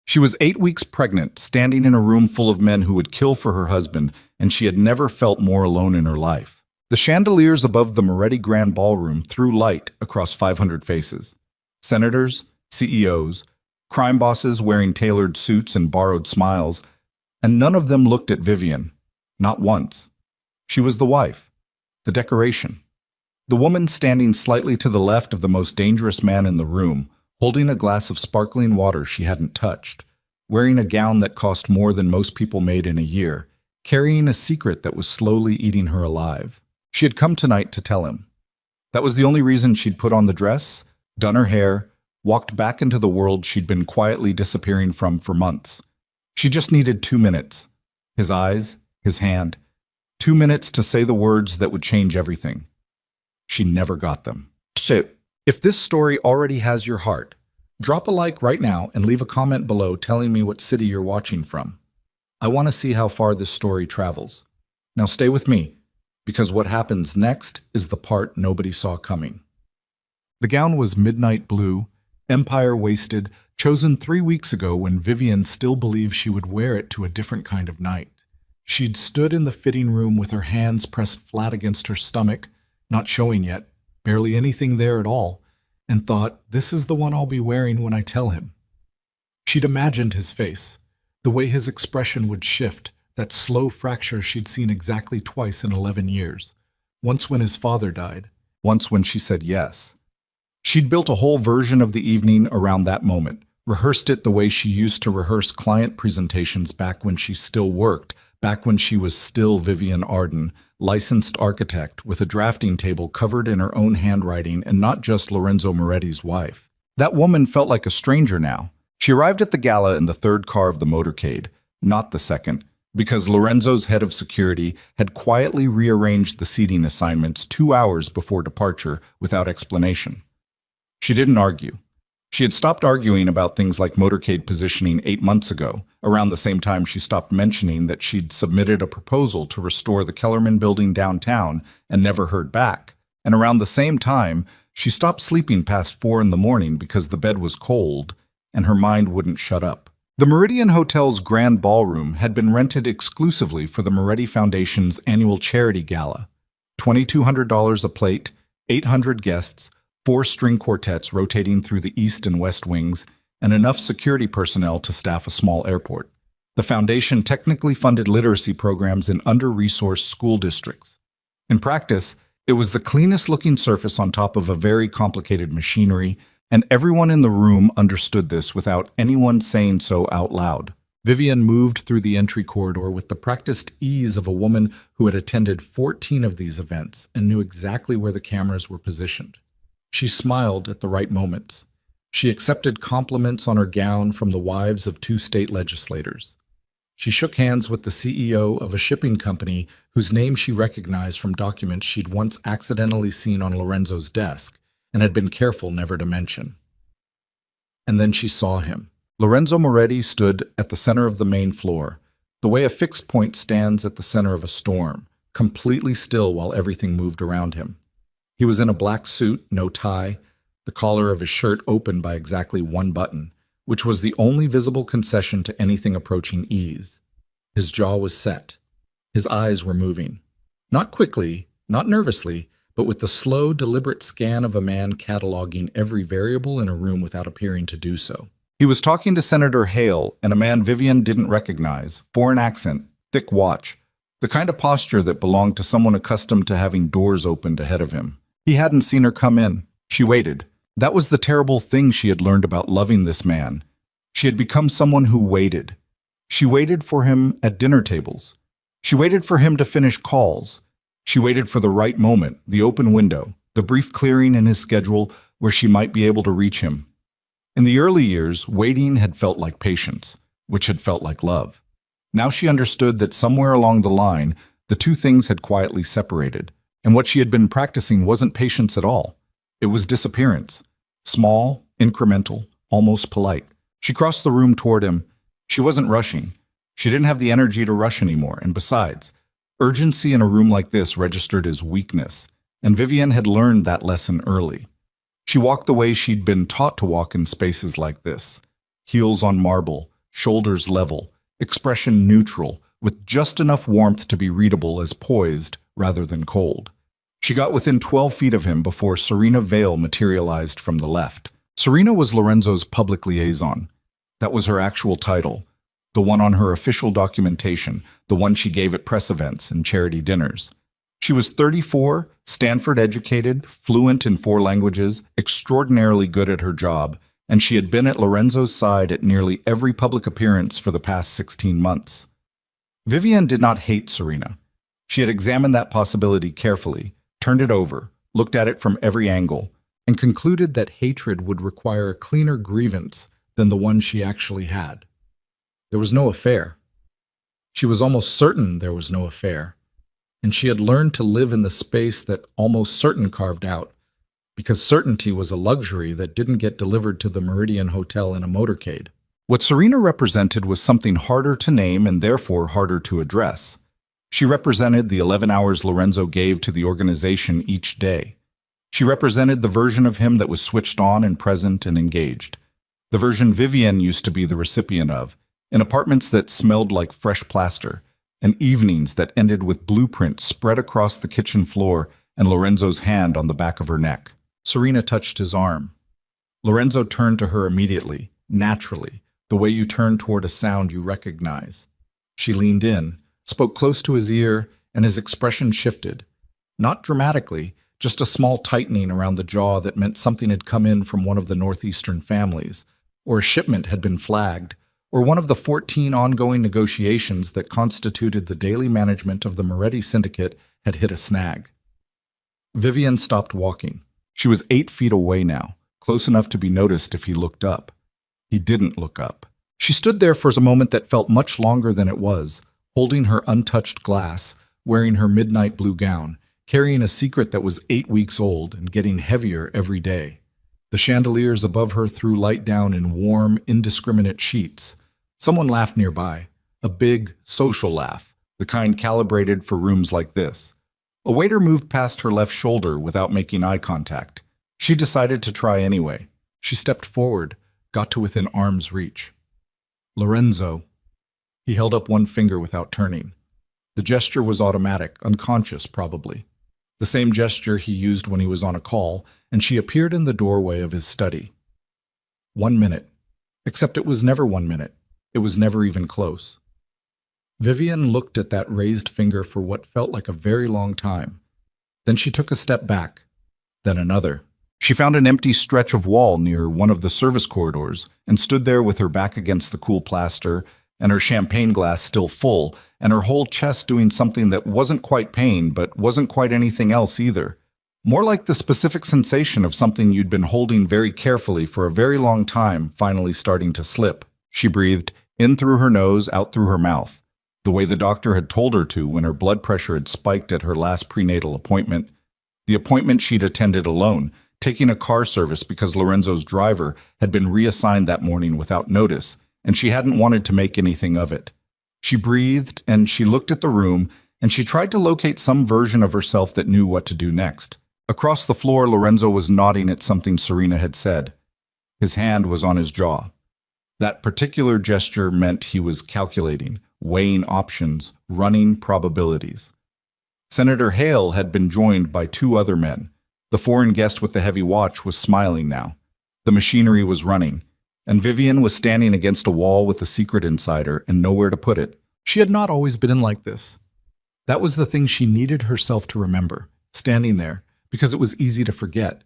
She was 8 weeks pregnant, standing in a room full of men who would kill for her husband, and she had never felt more alone in her life. The chandeliers above the Moretti Grand Ballroom threw light across 500 faces. Senators, CEOs, crime bosses wearing tailored suits and borrowed smiles, and none of them looked at Vivian. Not once. She was the wife, the decoration. The woman standing slightly to the left of the most dangerous man in the room, holding a glass of sparkling water she hadn't touched, wearing a gown that cost more than most people made in a year, carrying a secret that was slowly eating her alive. She had come tonight to tell him. That was the only reason she'd put on the dress, done her hair, walked back into the world she'd been quietly disappearing from for months. She just needed 2 minutes. His eyes, his hand. 2 minutes to say the words that would change everything. She never got them. So, if this story already has your heart, drop a like right now and leave a comment below telling me what city you're watching from. I want to see how far this story travels. Now stay with me, because what happens next is the part nobody saw coming. The gown was midnight blue, empire waisted, chosen 3 weeks ago when Vivian still believed she would wear it to a different kind of night. She'd stood in the fitting room with her hands pressed flat against her stomach, not showing yet, barely anything there at all, and thought, this is the one I'll be wearing when I tell him. She'd imagined his face, the way his expression would shift, that slow fracture she'd seen exactly twice in 11 years. Once when his father died, once when she said yes. She'd built a whole version of the evening around that moment, rehearsed it the way she used to rehearse client presentations back when she still worked, back when she was still Vivian Arden, licensed architect with a drafting table covered in her own handwriting and not just Lorenzo Moretti's wife. That woman felt like a stranger now. She arrived at the gala in the third car of the motorcade, not the second, because Lorenzo's head of security had quietly rearranged the seating assignments 2 hours before departure without explanation. She didn't argue. She had stopped arguing about things like motorcade positioning 8 months ago, around the same time she stopped mentioning that she'd submitted a proposal to restore the Kellerman building downtown and never heard back. And around the same time, she stopped sleeping past 4 in the morning because the bed was cold and her mind wouldn't shut up. The Meridian Hotel's Grand Ballroom had been rented exclusively for the Moretti Foundation's annual charity gala. $2,200 a plate, 800 guests, 4 string quartets rotating through the east and west wings, and enough security personnel to staff a small airport. The foundation technically funded literacy programs in under-resourced school districts. In practice, it was the cleanest-looking surface on top of a very complicated machinery, and everyone in the room understood this without anyone saying so out loud. Vivian moved through the entry corridor with the practiced ease of a woman who had attended 14 of these events and knew exactly where the cameras were positioned. She smiled at the right moments. She accepted compliments on her gown from the wives of 2 state legislators. She shook hands with the CEO of a shipping company whose name she recognized from documents she'd once accidentally seen on Lorenzo's desk and had been careful never to mention. And then she saw him. Lorenzo Moretti stood at the center of the main floor, the way a fixed point stands at the center of a storm, completely still while everything moved around him. He was in a black suit, no tie, the collar of his shirt open by exactly 1 button, which was the only visible concession to anything approaching ease. His jaw was set. His eyes were moving. Not quickly, not nervously, but with the slow, deliberate scan of a man cataloging every variable in a room without appearing to do so. He was talking to Senator Hale and a man Vivian didn't recognize, foreign accent, thick watch, the kind of posture that belonged to someone accustomed to having doors opened ahead of him. He hadn't seen her come in. She waited. That was the terrible thing she had learned about loving this man. She had become someone who waited. She waited for him at dinner tables. She waited for him to finish calls. She waited for the right moment, the open window, the brief clearing in his schedule where she might be able to reach him. In the early years, waiting had felt like patience, which had felt like love. Now she understood that somewhere along the line, the two things had quietly separated. And what she had been practicing wasn't patience at all. It was disappearance. Small, incremental, almost polite. She crossed the room toward him. She wasn't rushing. She didn't have the energy to rush anymore, and besides, urgency in a room like this registered as weakness, and Vivian had learned that lesson early. She walked the way she'd been taught to walk in spaces like this. Heels on marble, shoulders level, expression neutral, with just enough warmth to be readable as poised rather than cold. She got within 12 feet of him before Serena Vale materialized from the left. Serena was Lorenzo's public liaison. That was her actual title, the one on her official documentation, the one she gave at press events and charity dinners. She was 34, Stanford-educated, fluent in 4 languages, extraordinarily good at her job, and she had been at Lorenzo's side at nearly every public appearance for the past 16 months. Vivian did not hate Serena. She had examined that possibility carefully, turned it over, looked at it from every angle, and concluded that hatred would require a cleaner grievance than the one she actually had. There was no affair. She was almost certain there was no affair, and she had learned to live in the space that almost certain carved out, because certainty was a luxury that didn't get delivered to the Meridian Hotel in a motorcade. What Serena represented was something harder to name and therefore harder to address. She represented the 11 hours Lorenzo gave to the organization each day. She represented the version of him that was switched on and present and engaged. The version Vivian used to be the recipient of, in apartments that smelled like fresh plaster, and evenings that ended with blueprints spread across the kitchen floor and Lorenzo's hand on the back of her neck. Serena touched his arm. Lorenzo turned to her immediately, naturally, the way you turn toward a sound you recognize. She leaned in, spoke close to his ear, and his expression shifted. Not dramatically, just a small tightening around the jaw that meant something had come in from one of the northeastern families, or a shipment had been flagged, or one of the 14 ongoing negotiations that constituted the daily management of the Moretti Syndicate had hit a snag. Vivian stopped walking. She was 8 feet away now, close enough to be noticed if he looked up. He didn't look up. She stood there for a moment that felt much longer than it was, holding her untouched glass, wearing her midnight blue gown, carrying a secret that was 8 weeks old and getting heavier every day. The chandeliers above her threw light down in warm, indiscriminate sheets. Someone laughed nearby, a big, social laugh, the kind calibrated for rooms like this. A waiter moved past her left shoulder without making eye contact. She decided to try anyway. She stepped forward, got to within arm's reach. Lorenzo. He held up one finger without turning. The gesture was automatic, unconscious probably. The same gesture he used when he was on a call, and she appeared in the doorway of his study. 1 minute. Except it was never 1 minute. It was never even close. Vivian looked at that raised finger for what felt like a very long time. Then she took a step back, then another. She found an empty stretch of wall near one of the service corridors and stood there with her back against the cool plaster and her champagne glass still full and her whole chest doing something that wasn't quite pain but wasn't quite anything else either. More like the specific sensation of something you'd been holding very carefully for a very long time finally starting to slip. She breathed in through her nose, out through her mouth, the way the doctor had told her to when her blood pressure had spiked at her last prenatal appointment, the appointment she'd attended alone, taking a car service because Lorenzo's driver had been reassigned that morning without notice, and she hadn't wanted to make anything of it. She breathed, and she looked at the room, and she tried to locate some version of herself that knew what to do next. Across the floor, Lorenzo was nodding at something Serena had said. His hand was on his jaw. That particular gesture meant he was calculating, weighing options, running probabilities. Senator Hale had been joined by 2 other men. The foreign guest with the heavy watch was smiling now. The machinery was running, and Vivian was standing against a wall with a secret insider and nowhere to put it. She had not always been like this. That was the thing she needed herself to remember, standing there, because it was easy to forget,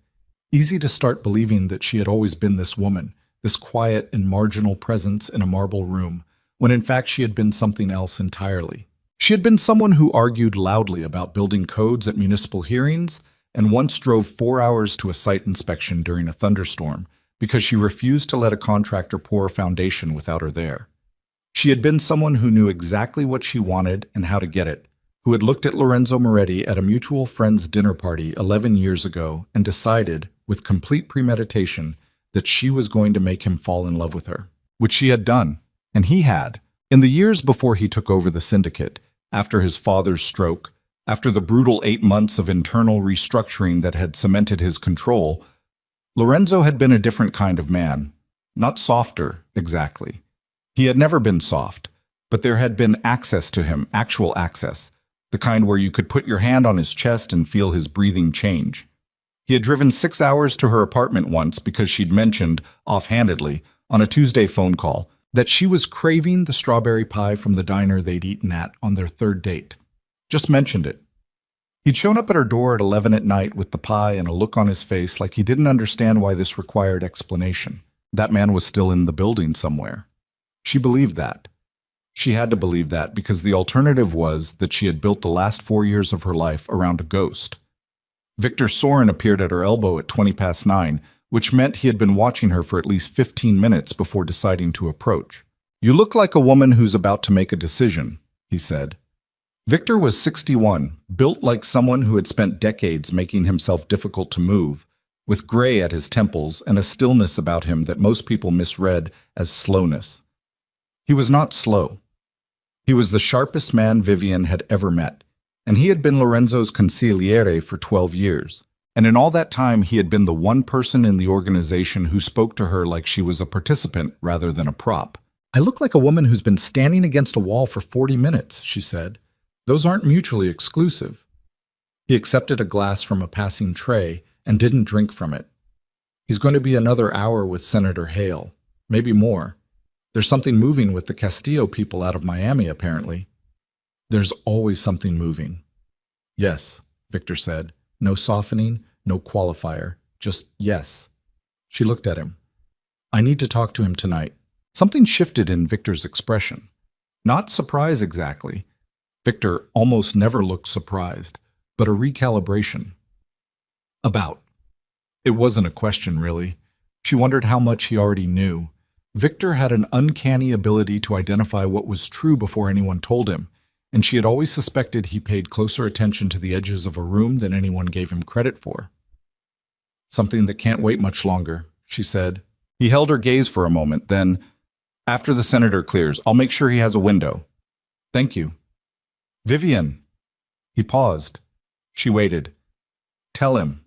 easy to start believing that she had always been this woman, this quiet and marginal presence in a marble room, when in fact she had been something else entirely. She had been someone who argued loudly about building codes at municipal hearings and once drove 4 hours to a site inspection during a thunderstorm because she refused to let a contractor pour a foundation without her there. She had been someone who knew exactly what she wanted and how to get it, who had looked at Lorenzo Moretti at a mutual friend's dinner party 11 years ago and decided, with complete premeditation, that she was going to make him fall in love with her, which she had done, and he had. In the years before he took over the syndicate, after his father's stroke, after the brutal 8 months of internal restructuring that had cemented his control, Lorenzo had been a different kind of man. Not softer, exactly. He had never been soft, but there had been access to him, actual access, the kind where you could put your hand on his chest and feel his breathing change. He had driven 6 hours to her apartment once because she'd mentioned, offhandedly, on a Tuesday phone call, that she was craving the strawberry pie from the diner they'd eaten at on their third date. Just mentioned it. He'd shown up at her door at 11 at night with the pie and a look on his face like he didn't understand why this required explanation. That man was still in the building somewhere. She believed that. She had to believe that because the alternative was that she had built the last 4 years of her life around a ghost. Victor Soren appeared at her elbow at 9:20, which meant he had been watching her for at least 15 minutes before deciding to approach. "You look like a woman who's about to make a decision," he said. Victor was 61, built like someone who had spent decades making himself difficult to move, with gray at his temples and a stillness about him that most people misread as slowness. He was not slow. He was the sharpest man Vivian had ever met, and he had been Lorenzo's consigliere for 12 years. And in all that time, he had been the one person in the organization who spoke to her like she was a participant rather than a prop. "I look like a woman who's been standing against a wall for 40 minutes, she said. "Those aren't mutually exclusive." He accepted a glass from a passing tray and didn't drink from it. "He's going to be another hour with Senator Hale, maybe more. There's something moving with the Castillo people out of Miami, apparently." "There's always something moving." "Yes," Victor said. No softening, no qualifier, just yes. She looked at him. "I need to talk to him tonight." Something shifted in Victor's expression. Not surprise exactly. Victor almost never looked surprised, but a recalibration. About. It wasn't a question, really. She wondered how much he already knew. Victor had an uncanny ability to identify what was true before anyone told him, and she had always suspected he paid closer attention to the edges of a room than anyone gave him credit for. "Something that can't wait much longer," she said. He held her gaze for a moment, then, "After the senator clears, I'll make sure he has a window." "Thank you." "Vivian." He paused. She waited. "Tell him.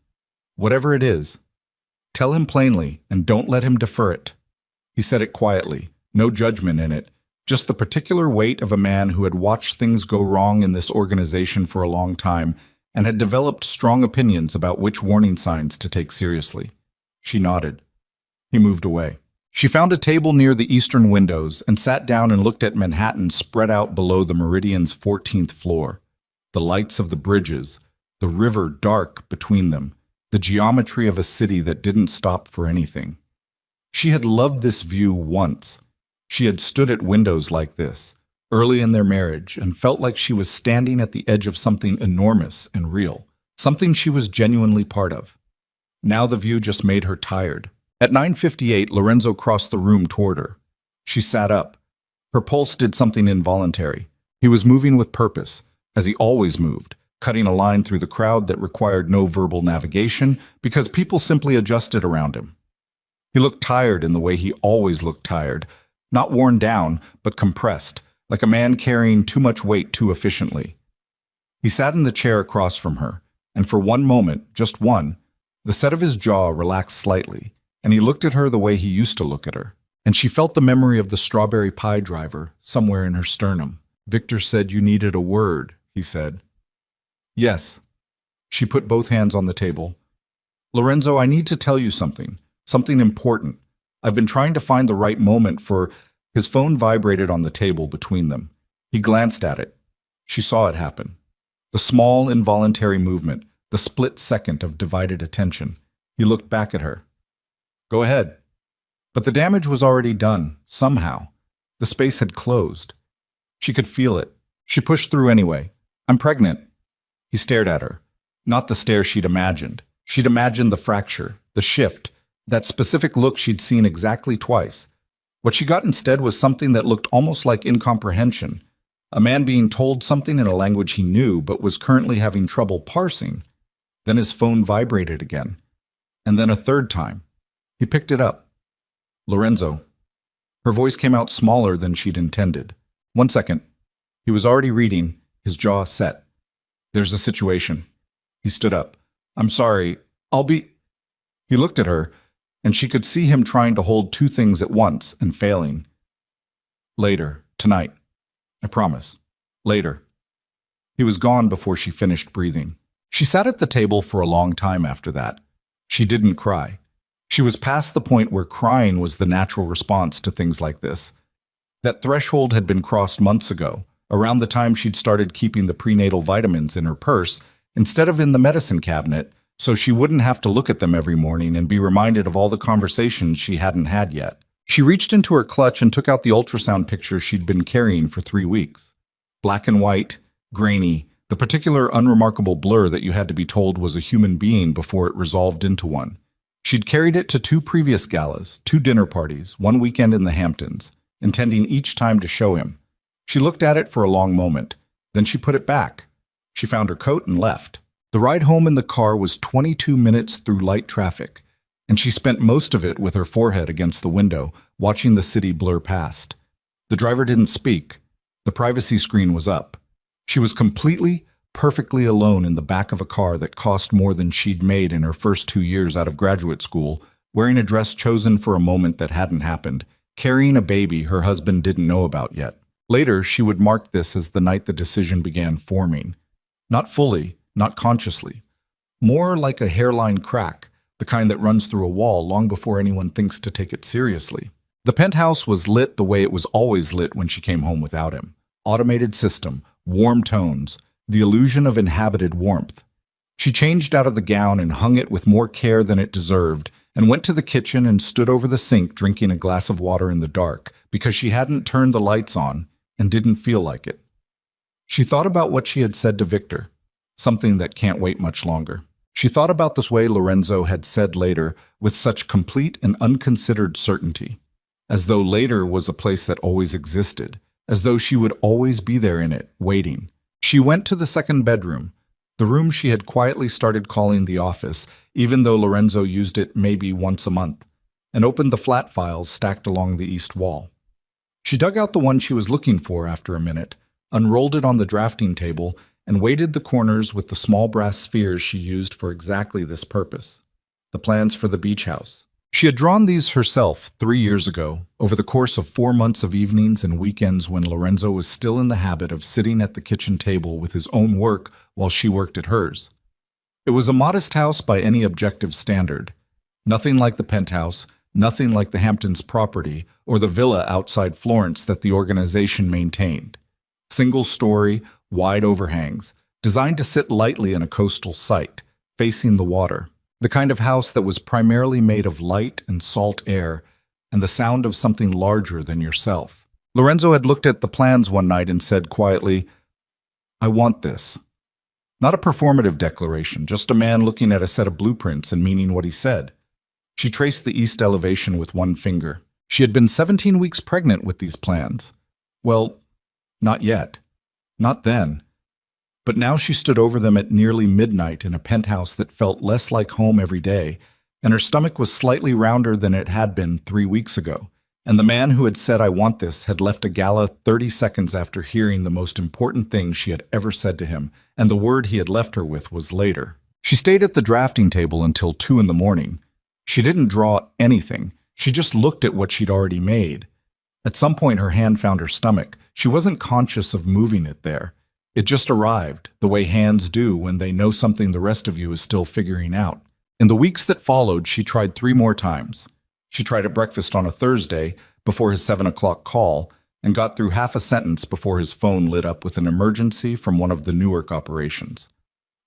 Whatever it is. Tell him plainly, and don't let him defer it." He said it quietly, no judgment in it, just the particular weight of a man who had watched things go wrong in this organization for a long time and had developed strong opinions about which warning signs to take seriously. She nodded. He moved away. She found a table near the eastern windows and sat down and looked at Manhattan spread out below the Meridian's 14th floor. The lights of the bridges, the river dark between them, the geometry of a city that didn't stop for anything. She had loved this view once. She had stood at windows like this, early in their marriage, and felt like she was standing at the edge of something enormous and real, something she was genuinely part of. Now the view just made her tired. At 9:58, Lorenzo crossed the room toward her. She sat up. Her pulse did something involuntary. He was moving with purpose, as he always moved, cutting a line through the crowd that required no verbal navigation because people simply adjusted around him. He looked tired in the way he always looked tired, not worn down, but compressed, like a man carrying too much weight too efficiently. He sat in the chair across from her, and for one moment, just one, the set of his jaw relaxed slightly, and he looked at her the way he used to look at her, and she felt the memory of the strawberry pie driver somewhere in her sternum. "Victor said you needed a word," he said. "Yes." She put both hands on the table. "Lorenzo, I need to tell you something important. I've been trying to find the right moment for—" His phone vibrated on the table between them. He glanced at it. She saw it happen. The small, involuntary movement, the split second of divided attention. He looked back at her. "Go ahead." But the damage was already done, somehow. The space had closed. She could feel it. She pushed through anyway. "I'm pregnant." He stared at her. Not the stare she'd imagined. She'd imagined the fracture, the shift, that specific look she'd seen exactly twice. What she got instead was something that looked almost like incomprehension. A man being told something in a language he knew but was currently having trouble parsing. Then his phone vibrated again. And then a third time. He picked it up. "Lorenzo." Her voice came out smaller than she'd intended. "1 second. He was already reading, his jaw set. "There's a situation." He stood up. "I'm sorry. I'll be—" He looked at her, and she could see him trying to hold two things at once and failing. Later, tonight. I promise. Later. He was gone before she finished breathing. She sat at the table for a long time after that. She didn't cry. She was past the point where crying was the natural response to things like this. That threshold had been crossed months ago, around the time she'd started keeping the prenatal vitamins in her purse instead of in the medicine cabinet, so she wouldn't have to look at them every morning and be reminded of all the conversations she hadn't had yet. She reached into her clutch and took out the ultrasound picture she'd been carrying for 3 weeks. Black and white, grainy, the particular unremarkable blur that you had to be told was a human being before it resolved into one. She'd carried it to 2 previous galas, 2 dinner parties, 1 weekend in the Hamptons, intending each time to show him. She looked at it for a long moment. Then she put it back. She found her coat and left. The ride home in the car was 22 minutes through light traffic, and she spent most of it with her forehead against the window, watching the city blur past. The driver didn't speak. The privacy screen was up. She was completely, perfectly alone in the back of a car that cost more than she'd made in her first 2 years out of graduate school, wearing a dress chosen for a moment that hadn't happened, carrying a baby her husband didn't know about yet. Later, she would mark this as the night the decision began forming. Not fully, not consciously. More like a hairline crack, the kind that runs through a wall long before anyone thinks to take it seriously. The penthouse was lit the way it was always lit when she came home without him. Automated system, warm tones, the illusion of inhabited warmth. She changed out of the gown and hung it with more care than it deserved, and went to the kitchen and stood over the sink drinking a glass of water in the dark because she hadn't turned the lights on and didn't feel like it. She thought about what she had said to Victor, something that can't wait much longer. She thought about this way Lorenzo had said later with such complete and unconsidered certainty, as though later was a place that always existed, as though she would always be there in it, waiting. She went to the second bedroom, the room she had quietly started calling the office, even though Lorenzo used it maybe once a month, and opened the flat files stacked along the east wall. She dug out the one she was looking for after a minute, unrolled it on the drafting table, and weighted the corners with the small brass spheres she used for exactly this purpose. The plans for the beach house. She had drawn these herself 3 years ago, over the course of 4 months of evenings and weekends when Lorenzo was still in the habit of sitting at the kitchen table with his own work while she worked at hers. It was a modest house by any objective standard. Nothing like the penthouse, nothing like the Hamptons property or the villa outside Florence that the organization maintained. Single-story, wide overhangs, designed to sit lightly in a coastal site, facing the water. The kind of house that was primarily made of light and salt air and the sound of something larger than yourself. Lorenzo had looked at the plans one night and said quietly, "I want this." Not a performative declaration, just a man looking at a set of blueprints and meaning what he said. She traced the east elevation with one finger. She had been 17 weeks pregnant with these plans. Well, not yet. Not then. But now she stood over them at nearly midnight in a penthouse that felt less like home every day, and her stomach was slightly rounder than it had been 3 weeks ago. And the man who had said, "I want this," had left a gala 30 seconds after hearing the most important thing she had ever said to him, and the word he had left her with was later. She stayed at the drafting table until 2 in the morning. She didn't draw anything. She just looked at what she'd already made. At some point, her hand found her stomach. She wasn't conscious of moving it there. It just arrived, the way hands do when they know something the rest of you is still figuring out. In the weeks that followed, she tried 3 more times. She tried at breakfast on a Thursday, before his 7 o'clock call, and got through half a sentence before his phone lit up with an emergency from one of the Newark operations.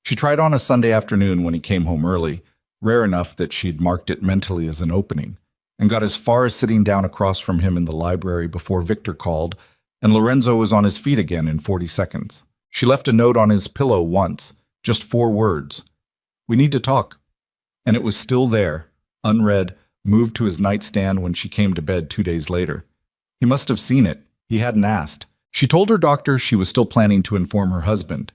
She tried on a Sunday afternoon when he came home early, rare enough that she'd marked it mentally as an opening, and got as far as sitting down across from him in the library before Victor called, and Lorenzo was on his feet again in 40 seconds. She left a note on his pillow once, just 4 words. "We need to talk." And it was still there, unread, moved to his nightstand when she came to bed 2 days later. He must have seen it. He hadn't asked. She told her doctor she was still planning to inform her husband.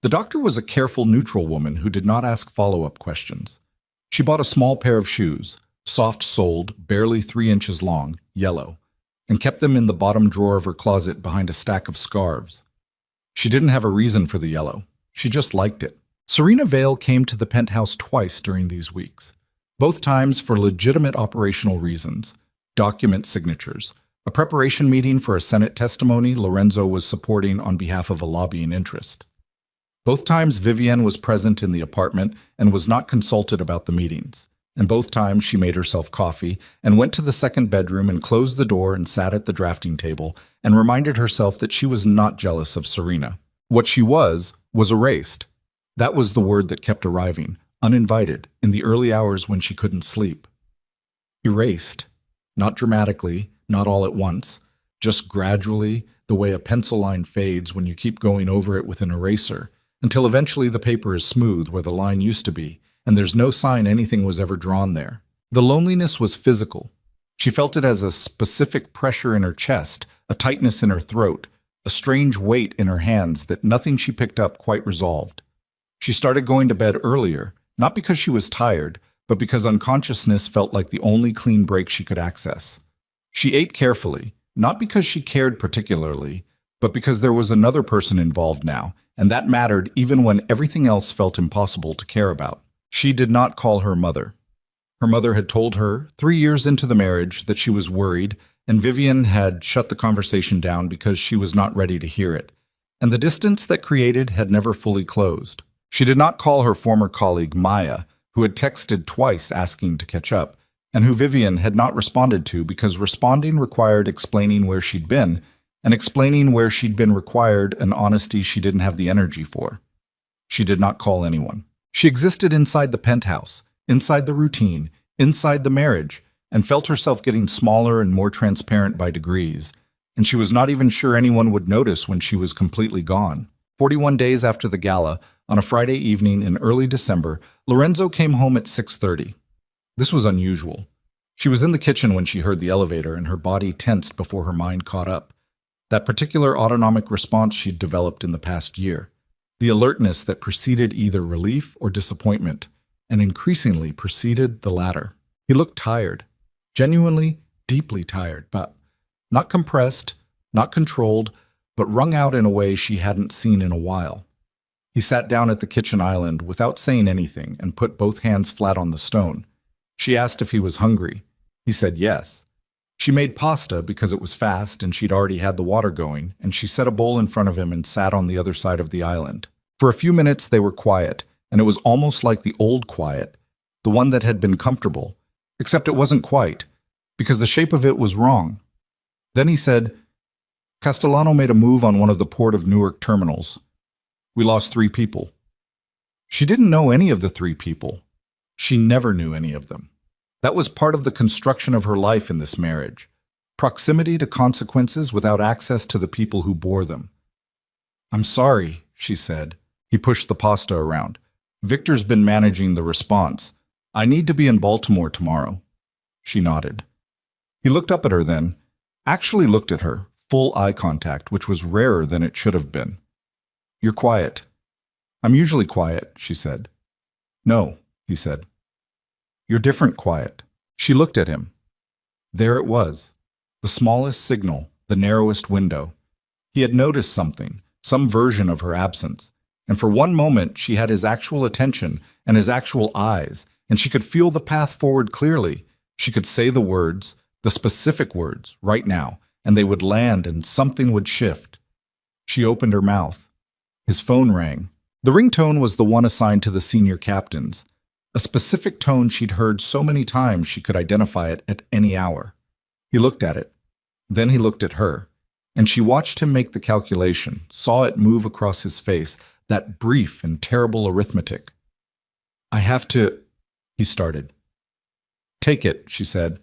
The doctor was a careful, neutral woman who did not ask follow-up questions. She bought a small pair of shoes, soft-soled, barely 3 inches long, yellow, and kept them in the bottom drawer of her closet behind a stack of scarves. She didn't have a reason for the yellow. She just liked it. Serena Vale came to the penthouse twice during these weeks, both times for legitimate operational reasons, document signatures, A preparation meeting for a Senate testimony Lorenzo was supporting on behalf of a lobbying interest. Both times Vivienne was present in the apartment and was not consulted about the meetings. And both times she made herself coffee and went to the second bedroom and closed the door and sat at the drafting table and reminded herself that she was not jealous of Serena. What she was erased. That was the word that kept arriving, uninvited, in the early hours when she couldn't sleep. Erased. Not dramatically, not all at once, just gradually, the way a pencil line fades when you keep going over it with an eraser, until eventually the paper is smooth where the line used to be, and there's no sign anything was ever drawn there. The loneliness was physical. She felt it as a specific pressure in her chest, a tightness in her throat, a strange weight in her hands that nothing she picked up quite resolved. She started going to bed earlier, not because she was tired, but because unconsciousness felt like the only clean break she could access. She ate carefully, not because she cared particularly, but because there was another person involved now, and that mattered even when everything else felt impossible to care about. She did not call her mother. Her mother had told her, 3 years into the marriage, that she was worried, and Vivienne had shut the conversation down because she was not ready to hear it, and the distance that created had never fully closed. She did not call her former colleague Maya, who had texted twice asking to catch up, and who Vivienne had not responded to because responding required explaining where she'd been, and explaining where she'd been required an honesty she didn't have the energy for. She did not call anyone. She existed inside the penthouse, inside the routine, inside the marriage, and felt herself getting smaller and more transparent by degrees, and she was not even sure anyone would notice when she was completely gone. 41 days after the gala, on a Friday evening in early December, Lorenzo came home at 6:30. This was unusual. She was in the kitchen when she heard the elevator, and her body tensed before her mind caught up. That particular autonomic response she'd developed in the past year. The alertness that preceded either relief or disappointment, and increasingly preceded the latter. He looked tired, genuinely, deeply tired, but not compressed, not controlled, but wrung out in a way she hadn't seen in a while. He sat down at the kitchen island without saying anything and put both hands flat on the stone. She asked if he was hungry. He said yes. She made pasta because it was fast and she'd already had the water going, and she set a bowl in front of him and sat on the other side of the island. For a few minutes they were quiet, and it was almost like the old quiet, the one that had been comfortable, except it wasn't quite, because the shape of it was wrong. Then he said, Castellano made a move on one of the Port of Newark terminals. We lost 3 people. She didn't know any of the 3 people. She never knew any of them. That was part of the construction of her life in this marriage. Proximity to consequences without access to the people who bore them. I'm sorry, she said. He pushed the pasta around. Victor's been managing the response. I need to be in Baltimore tomorrow. She nodded. He looked up at her then, actually looked at her, full eye contact, which was rarer than it should have been. You're quiet. I'm usually quiet, she said. No, he said. You're different quiet. She looked at him. There it was. The smallest signal, the narrowest window. He had noticed something, some version of her absence. And for one moment, she had his actual attention and his actual eyes, and she could feel the path forward clearly. She could say the words, the specific words, right now, and they would land and something would shift. She opened her mouth. His phone rang. The ringtone was the one assigned to the senior captains, a specific tone she'd heard so many times she could identify it at any hour. He looked at it. Then he looked at her, and she watched him make the calculation, saw it move across his face, that brief and terrible arithmetic. I have to, he started. Take it, she said.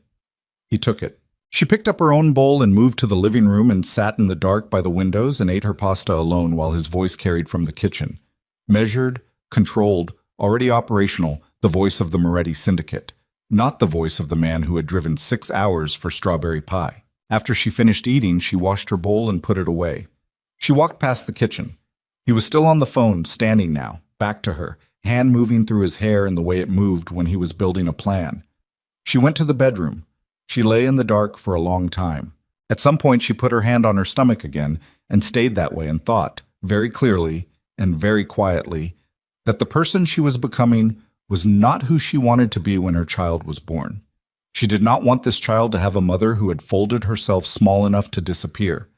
He took it. She picked up her own bowl and moved to the living room and sat in the dark by the windows and ate her pasta alone while his voice carried from the kitchen. Measured, controlled, already operational, the voice of the Moretti Syndicate, not the voice of the man who had driven 6 hours for strawberry pie. After she finished eating, she washed her bowl and put it away. She walked past the kitchen. He was still on the phone, standing now, back to her, hand moving through his hair in the way it moved when he was building a plan. She went to the bedroom. She lay in the dark for a long time. At some point, she put her hand on her stomach again and stayed that way and thought, very clearly and very quietly, that the person she was becoming was not who she wanted to be when her child was born. She did not want this child to have a mother who had folded herself small enough to disappear.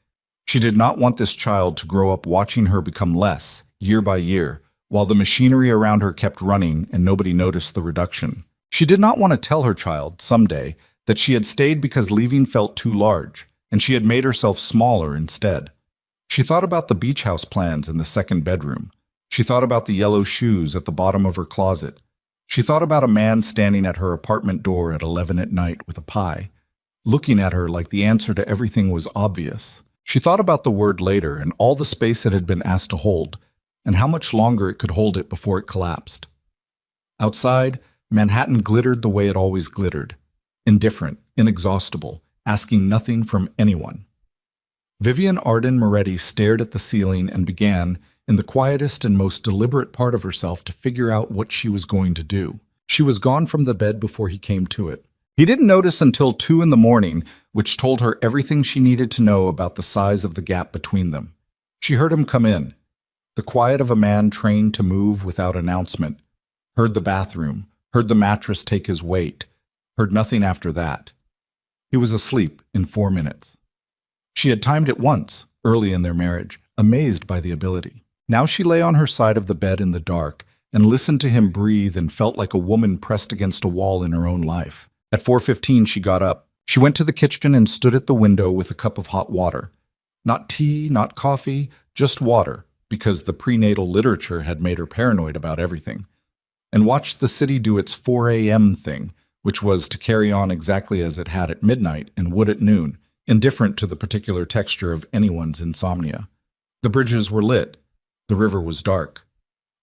She did not want this child to grow up watching her become less, year by year, while the machinery around her kept running and nobody noticed the reduction. She did not want to tell her child, someday, that she had stayed because leaving felt too large, and she had made herself smaller instead. She thought about the beach house plans in the second bedroom. She thought about the yellow shoes at the bottom of her closet. She thought about a man standing at her apartment door at 11 at night with a pie, looking at her like the answer to everything was obvious. She thought about the word later and all the space it had been asked to hold, and how much longer it could hold it before it collapsed. Outside, Manhattan glittered the way it always glittered, indifferent, inexhaustible, asking nothing from anyone. Vivian Arden Moretti stared at the ceiling and began, in the quietest and most deliberate part of herself, to figure out what she was going to do. She was gone from the bed before he came to it. He didn't notice until 2 in the morning, which told her everything she needed to know about the size of the gap between them. She heard him come in, the quiet of a man trained to move without announcement, heard the bathroom, heard the mattress take his weight, heard nothing after that. He was asleep in 4 minutes. She had timed it once, early in their marriage, amazed by the ability. Now she lay on her side of the bed in the dark and listened to him breathe and felt like a woman pressed against a wall in her own life. At 4:15, she got up. She went to the kitchen and stood at the window with a cup of hot water. Not tea, not coffee, just water, because the prenatal literature had made her paranoid about everything. And watched the city do its 4 a.m. thing, which was to carry on exactly as it had at midnight and would at noon, indifferent to the particular texture of anyone's insomnia. The bridges were lit. The river was dark.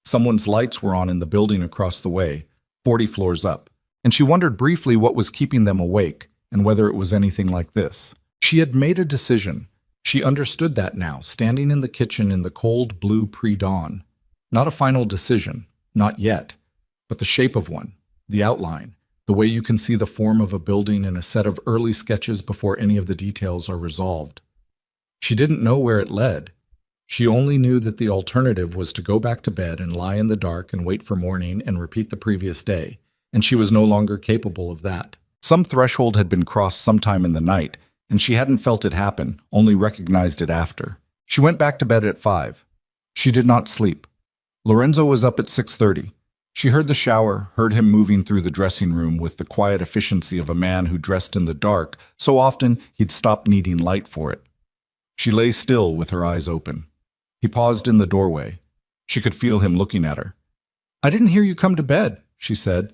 Someone's lights were on in the building across the way, 40 floors up, and she wondered briefly what was keeping them awake and whether it was anything like this. She had made a decision. She understood that now, standing in the kitchen in the cold blue pre-dawn. Not a final decision, not yet, but the shape of one, the outline, the way you can see the form of a building in a set of early sketches before any of the details are resolved. She didn't know where it led. She only knew that the alternative was to go back to bed and lie in the dark and wait for morning and repeat the previous day, and she was no longer capable of that. Some threshold had been crossed sometime in the night, and she hadn't felt it happen, only recognized it after. She went back to bed at 5. She did not sleep. Lorenzo was up at 6:30. She heard the shower, heard him moving through the dressing room with the quiet efficiency of a man who dressed in the dark so often he'd stopped needing light for it. She lay still with her eyes open. He paused in the doorway. She could feel him looking at her. "I didn't hear you come to bed," she said.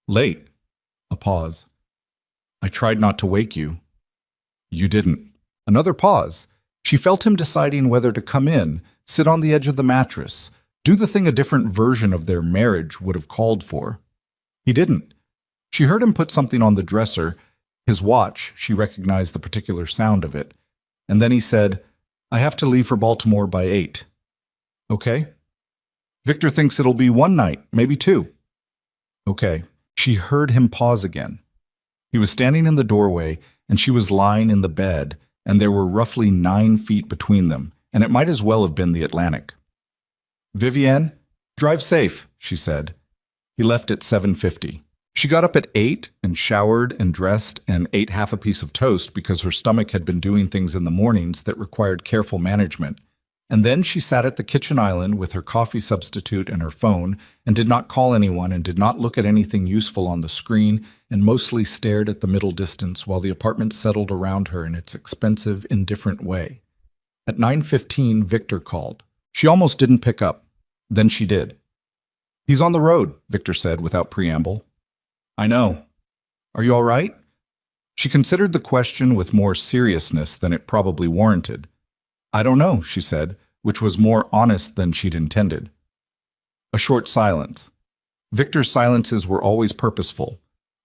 "Late." A pause. "I tried not to wake you." "You didn't." Another pause. She felt him deciding whether to come in, sit on the edge of the mattress, do the thing a different version of their marriage would have called for. He didn't. She heard him put something on the dresser, his watch. She recognized the particular sound of it. And then he said, "I have to leave for Baltimore by 8. "Okay." "Victor thinks it'll be 1 night, maybe 2. "Okay." She heard him pause again. He was standing in the doorway, and she was lying in the bed, and there were roughly 9 feet between them, and it might as well have been the Atlantic. "Vivienne, drive safe," she said. He left at 7:50. She got up at 8 and showered and dressed and ate half a piece of toast because her stomach had been doing things in the mornings that required careful management. And then she sat at the kitchen island with her coffee substitute and her phone and did not call anyone and did not look at anything useful on the screen and mostly stared at the middle distance while the apartment settled around her in its expensive, indifferent way. At 9:15, Victor called. She almost didn't pick up. Then she did. "He's on the road," Victor said without preamble. "I know. Are you all right?" She considered the question with more seriousness than it probably warranted. "I don't know," she said, which was more honest than she'd intended. A short silence. Victor's silences were always purposeful.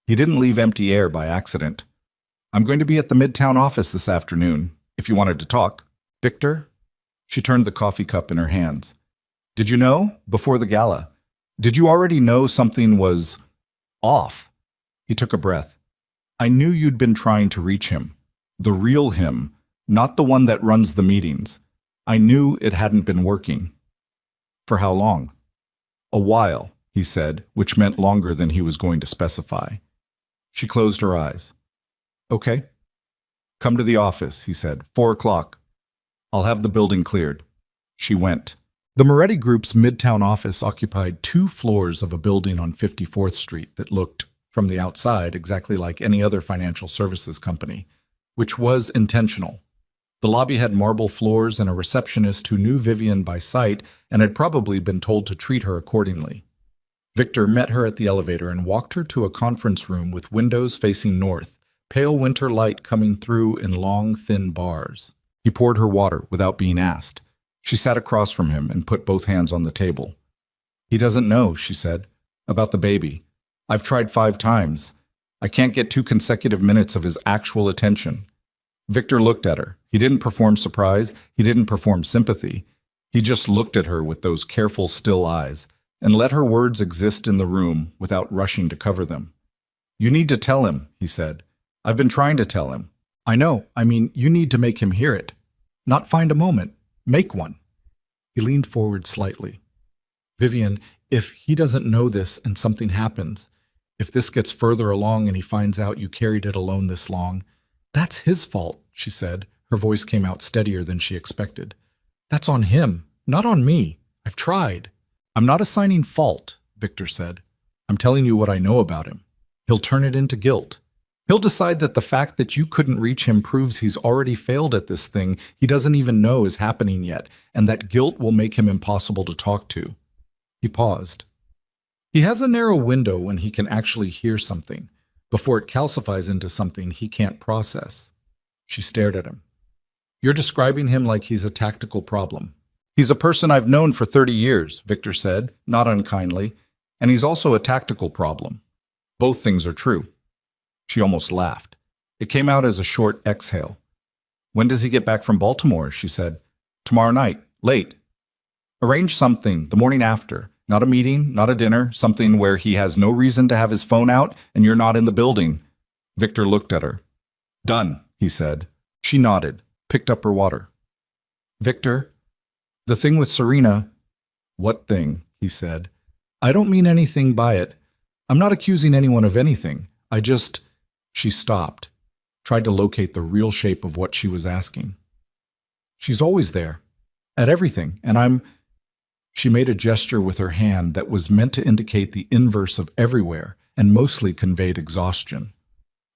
He didn't leave empty air by accident. "I'm going to be at the Midtown office this afternoon, if you wanted to talk." "Victor?" She turned the coffee cup in her hands. "Did you know, before the gala? Did you already know something was off?" He took a breath. "I knew you'd been trying to reach him. The real him, not the one that runs the meetings. I knew it hadn't been working." "For how long?" "A while," he said, which meant longer than he was going to specify. She closed her eyes. Okay. Come to the office, he said. 4 o'clock. I'll have the building cleared. She went. The Moretti Group's Midtown office occupied 2 floors of a building on 54th Street that looked, from the outside, exactly like any other financial services company, which was intentional. The lobby had marble floors and a receptionist who knew Vivian by sight and had probably been told to treat her accordingly. Victor met her at the elevator and walked her to a conference room with windows facing north, pale winter light coming through in long, thin bars. He poured her water without being asked. She sat across from him and put both hands on the table. He doesn't know, she said, about the baby. I've tried 5 times. I can't get 2 consecutive minutes of his actual attention. Victor looked at her. He didn't perform surprise. He didn't perform sympathy. He just looked at her with those careful, still eyes and let her words exist in the room without rushing to cover them. You need to tell him, he said. I've been trying to tell him. I know. You need to make him hear it. Not find a moment. Make one. He leaned forward slightly. Vivian, if he doesn't know this and something happens, if this gets further along and he finds out you carried it alone this long, that's his fault, she said. Her voice came out steadier than she expected. That's on him, not on me. I've tried. I'm not assigning fault, Victor said. I'm telling you what I know about him. He'll turn it into guilt. He'll decide that the fact that you couldn't reach him proves he's already failed at this thing he doesn't even know is happening yet, and that guilt will make him impossible to talk to. He paused. He has a narrow window when he can actually hear something, before it calcifies into something he can't process. She stared at him. You're describing him like he's a tactical problem. He's a person I've known for 30 years, Victor said, not unkindly, and he's also a tactical problem. Both things are true. She almost laughed. It came out as a short exhale. When does he get back from Baltimore? She said. Tomorrow night, late. Arrange something, the morning after. Not a meeting, not a dinner, something where he has no reason to have his phone out and you're not in the building. Victor looked at her. Done, he said. She nodded, picked up her water. Victor, the thing with Serena. What thing? He said. I don't mean anything by it. I'm not accusing anyone of anything. She stopped, tried to locate the real shape of what she was asking. She's always there, at everything, and She made a gesture with her hand that was meant to indicate the inverse of everywhere and mostly conveyed exhaustion.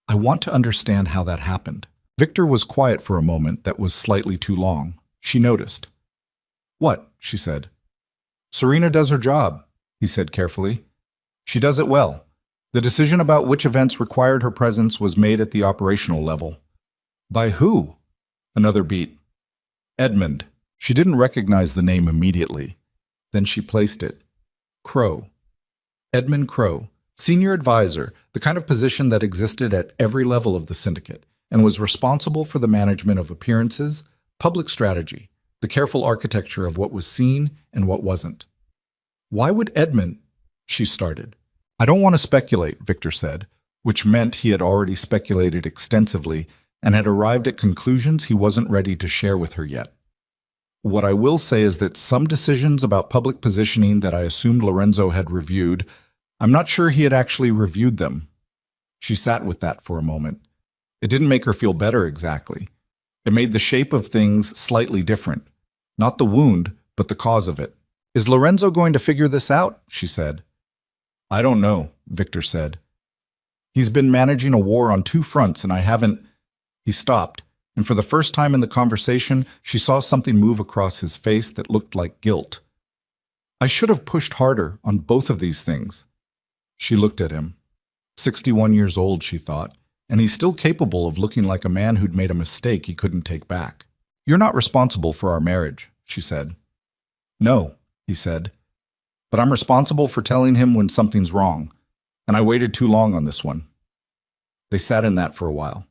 I want to understand how that happened. Victor was quiet for a moment that was slightly too long. She noticed. What? She said. Serena does her job, he said carefully. She does it well. The decision about which events required her presence was made at the operational level. By who? Another beat. Edmund. She didn't recognize the name immediately. Then she placed it. Crow. Edmund Crow, senior advisor, the kind of position that existed at every level of the syndicate, and was responsible for the management of appearances, public strategy, the careful architecture of what was seen and what wasn't. Why would Edmund? She started. I don't want to speculate, Victor said, which meant he had already speculated extensively and had arrived at conclusions he wasn't ready to share with her yet. What I will say is that some decisions about public positioning that I assumed Lorenzo had reviewed, I'm not sure he had actually reviewed them. She sat with that for a moment. It didn't make her feel better exactly. It made the shape of things slightly different. Not the wound, but the cause of it. Is Lorenzo going to figure this out? She said. I don't know, Victor said. He's been managing a war on 2 fronts and I haven't... He stopped, and for the first time in the conversation, she saw something move across his face that looked like guilt. I should have pushed harder on both of these things. She looked at him. 61 years old, she thought, and he's still capable of looking like a man who'd made a mistake he couldn't take back. You're not responsible for our marriage, she said. No, he said. But I'm responsible for telling him when something's wrong, and I waited too long on this one. They sat in that for a while.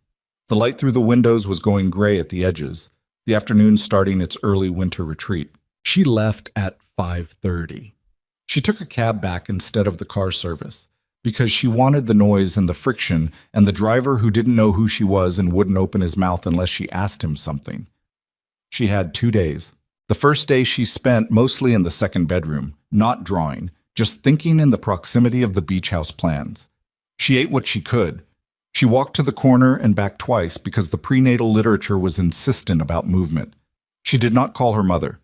The light through the windows was going gray at the edges, the afternoon starting its early winter retreat. She left at 5:30. She took a cab back instead of the car service, because she wanted the noise and the friction and the driver who didn't know who she was and wouldn't open his mouth unless she asked him something. She had 2 days. The first day she spent mostly in the second bedroom, not drawing, just thinking in the proximity of the beach house plans. She ate what she could, She walked to the corner and back twice because the prenatal literature was insistent about movement. She did not call her mother.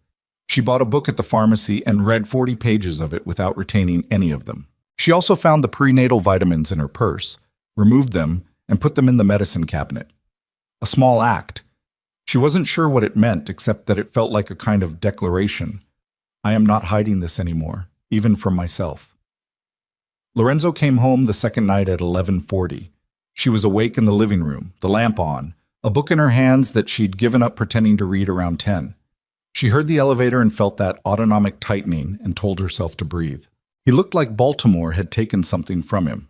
She bought a book at the pharmacy and read 40 pages of it without retaining any of them. She also found the prenatal vitamins in her purse, removed them, and put them in the medicine cabinet. A small act. She wasn't sure what it meant, except that it felt like a kind of declaration. I am not hiding this anymore, even from myself. Lorenzo came home the second night at 11:40. She was awake in the living room, the lamp on, a book in her hands that she'd given up pretending to read around 10. She heard the elevator and felt that autonomic tightening and told herself to breathe. He looked like Baltimore had taken something from him.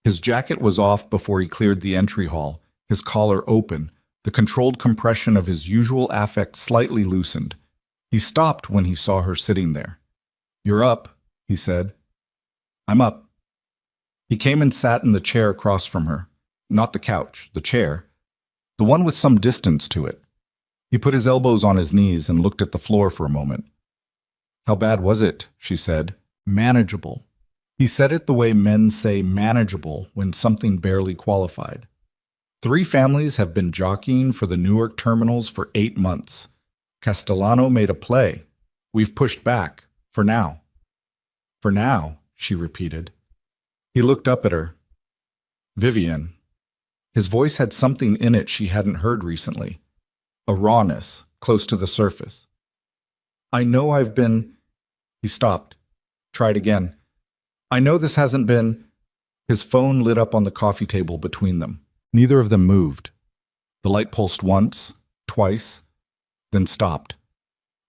His jacket was off before he cleared the entry hall, his collar open, the controlled compression of his usual affect slightly loosened. He stopped when he saw her sitting there. "You're up," he said. "I'm up." He came and sat in the chair across from her. Not the couch, the chair. The one with some distance to it. He put his elbows on his knees and looked at the floor for a moment. "How bad was it?" she said. "Manageable." He said it the way men say manageable when something barely qualified. 3 families have been jockeying for the Newark terminals for 8 months. Castellano made a play. We've pushed back. For now. For now, she repeated. He looked up at her. Vivian. His voice had something in it she hadn't heard recently. A rawness, close to the surface. I know I've been... He stopped. Tried again. I know this hasn't been... His phone lit up on the coffee table between them. Neither of them moved. The light pulsed once, twice, then stopped.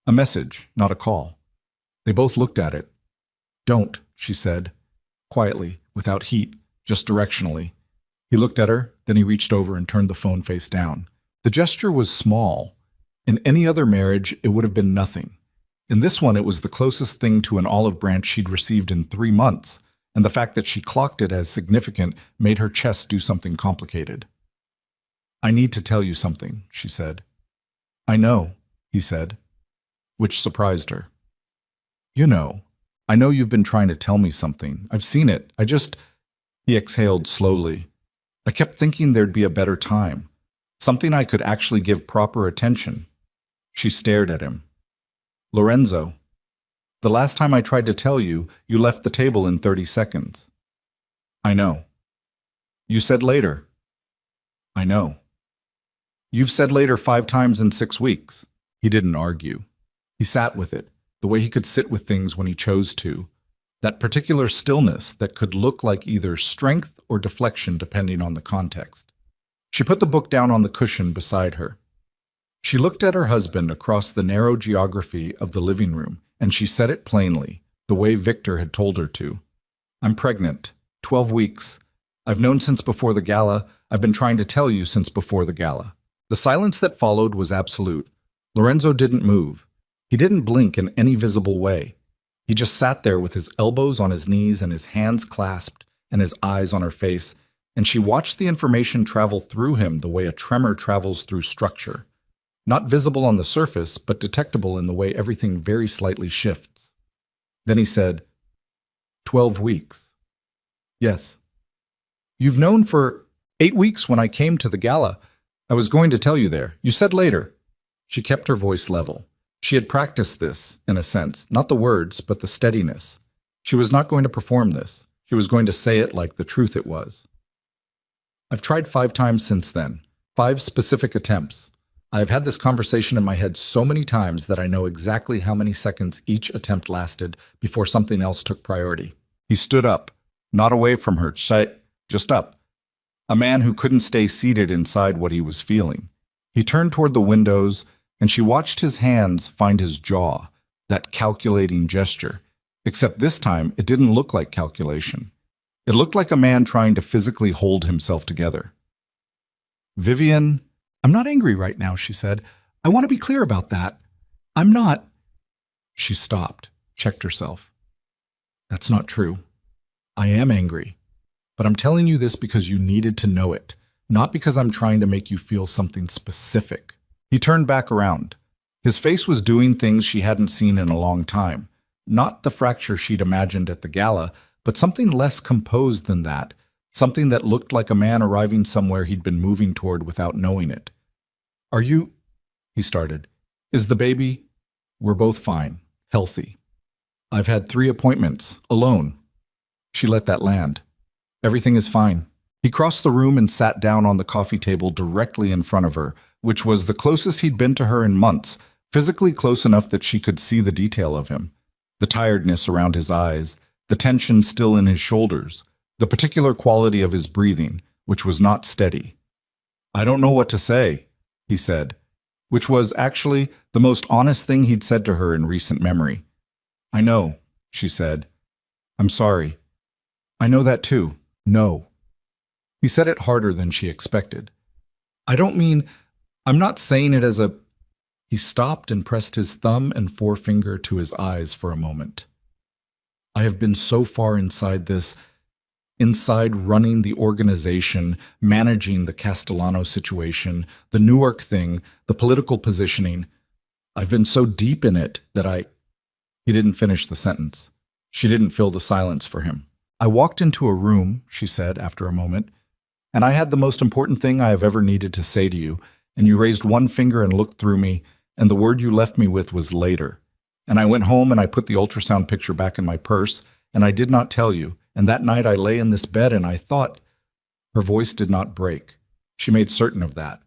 A message, not a call. They both looked at it. Don't, she said, quietly, without heat, just directionally. He looked at her, then he reached over and turned the phone face down. The gesture was small. In any other marriage, it would have been nothing. In this one, it was the closest thing to an olive branch she'd received in 3 months, and the fact that she clocked it as significant made her chest do something complicated. I need to tell you something, she said. I know, he said, which surprised her. You know, I know you've been trying to tell me something. I've seen it. He exhaled slowly. I kept thinking there'd be a better time. Something I could actually give proper attention. She stared at him. Lorenzo, the last time I tried to tell you, you left the table in 30 seconds. I know. You said later. I know. You've said later 5 times in 6 weeks. He didn't argue. He sat with it, the way he could sit with things when he chose to. That particular stillness that could look like either strength or deflection depending on the context. She put the book down on the cushion beside her. She looked at her husband across the narrow geography of the living room, and she said it plainly, the way Victor had told her to. I'm pregnant. 12 weeks. I've known since before the gala. I've been trying to tell you since before the gala. The silence that followed was absolute. Lorenzo didn't move. He didn't blink in any visible way. He just sat there with his elbows on his knees and his hands clasped and his eyes on her face, and she watched the information travel through him the way a tremor travels through structure. Not visible on the surface, but detectable in the way everything very slightly shifts. Then he said, 12 weeks. Yes. You've known for 8 weeks when I came to the gala. I was going to tell you there. You said later. She kept her voice level. She had practiced this, in a sense, not the words, but the steadiness. She was not going to perform this. She was going to say it like the truth it was. I've tried 5 times since then. 5 specific attempts. I have had this conversation in my head so many times that I know exactly how many seconds each attempt lasted before something else took priority. He stood up, not away from her, just up. A man who couldn't stay seated inside what he was feeling. He turned toward the windows, and she watched his hands find his jaw, that calculating gesture. Except this time, it didn't look like calculation. It looked like a man trying to physically hold himself together. Vivian, I'm not angry right now, she said. I want to be clear about that. I'm not. She stopped, checked herself. That's not true. I am angry. But I'm telling you this because you needed to know it, not because I'm trying to make you feel something specific. He turned back around. His face was doing things she hadn't seen in a long time. Not the fracture she'd imagined at the gala, but something less composed than that, something that looked like a man arriving somewhere he'd been moving toward without knowing it. "Are you—" he started. "Is the baby—" "We're both fine, healthy. I've had 3 appointments, alone." She let that land. "Everything is fine." He crossed the room and sat down on the coffee table directly in front of her, which was the closest he'd been to her in months, physically close enough that she could see the detail of him. The tiredness around his eyes, the tension still in his shoulders, the particular quality of his breathing, which was not steady. "I don't know what to say," he said, which was actually the most honest thing he'd said to her in recent memory. "I know," she said. "I'm sorry." "I know that too. No." He said it harder than she expected. I'm not saying it as a—" He stopped and pressed his thumb and forefinger to his eyes for a moment. "I have been so far inside this, inside running the organization, managing the Castellano situation, the Newark thing, the political positioning. I've been so deep in it that I—" He didn't finish the sentence. She didn't fill the silence for him. "I walked into a room," she said after a moment, "and I had the most important thing I have ever needed to say to you, and you raised one finger and looked through me, and the word you left me with was later. And I went home and I put the ultrasound picture back in my purse, and I did not tell you, and that night I lay in this bed and I thought—" Her voice did not break. She made certain of that.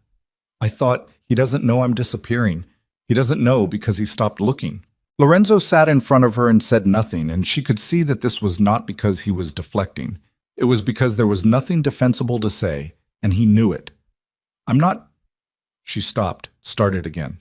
"I thought, he doesn't know I'm disappearing. He doesn't know because he stopped looking." Lorenzo sat in front of her and said nothing, and she could see that this was not because he was deflecting. It was because there was nothing defensible to say, and he knew it. "I'm not—" She stopped, started again.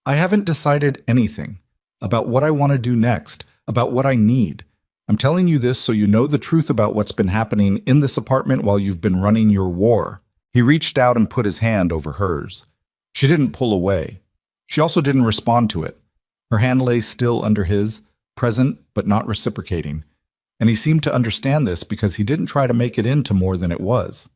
"I haven't decided anything about what I want to do next, about what I need. I'm telling you this so you know the truth about what's been happening in this apartment while you've been running your war." He reached out and put his hand over hers. She didn't pull away. She also didn't respond to it. Her hand lay still under his, present but not reciprocating. And he seemed to understand this because he didn't try to make it into more than it was.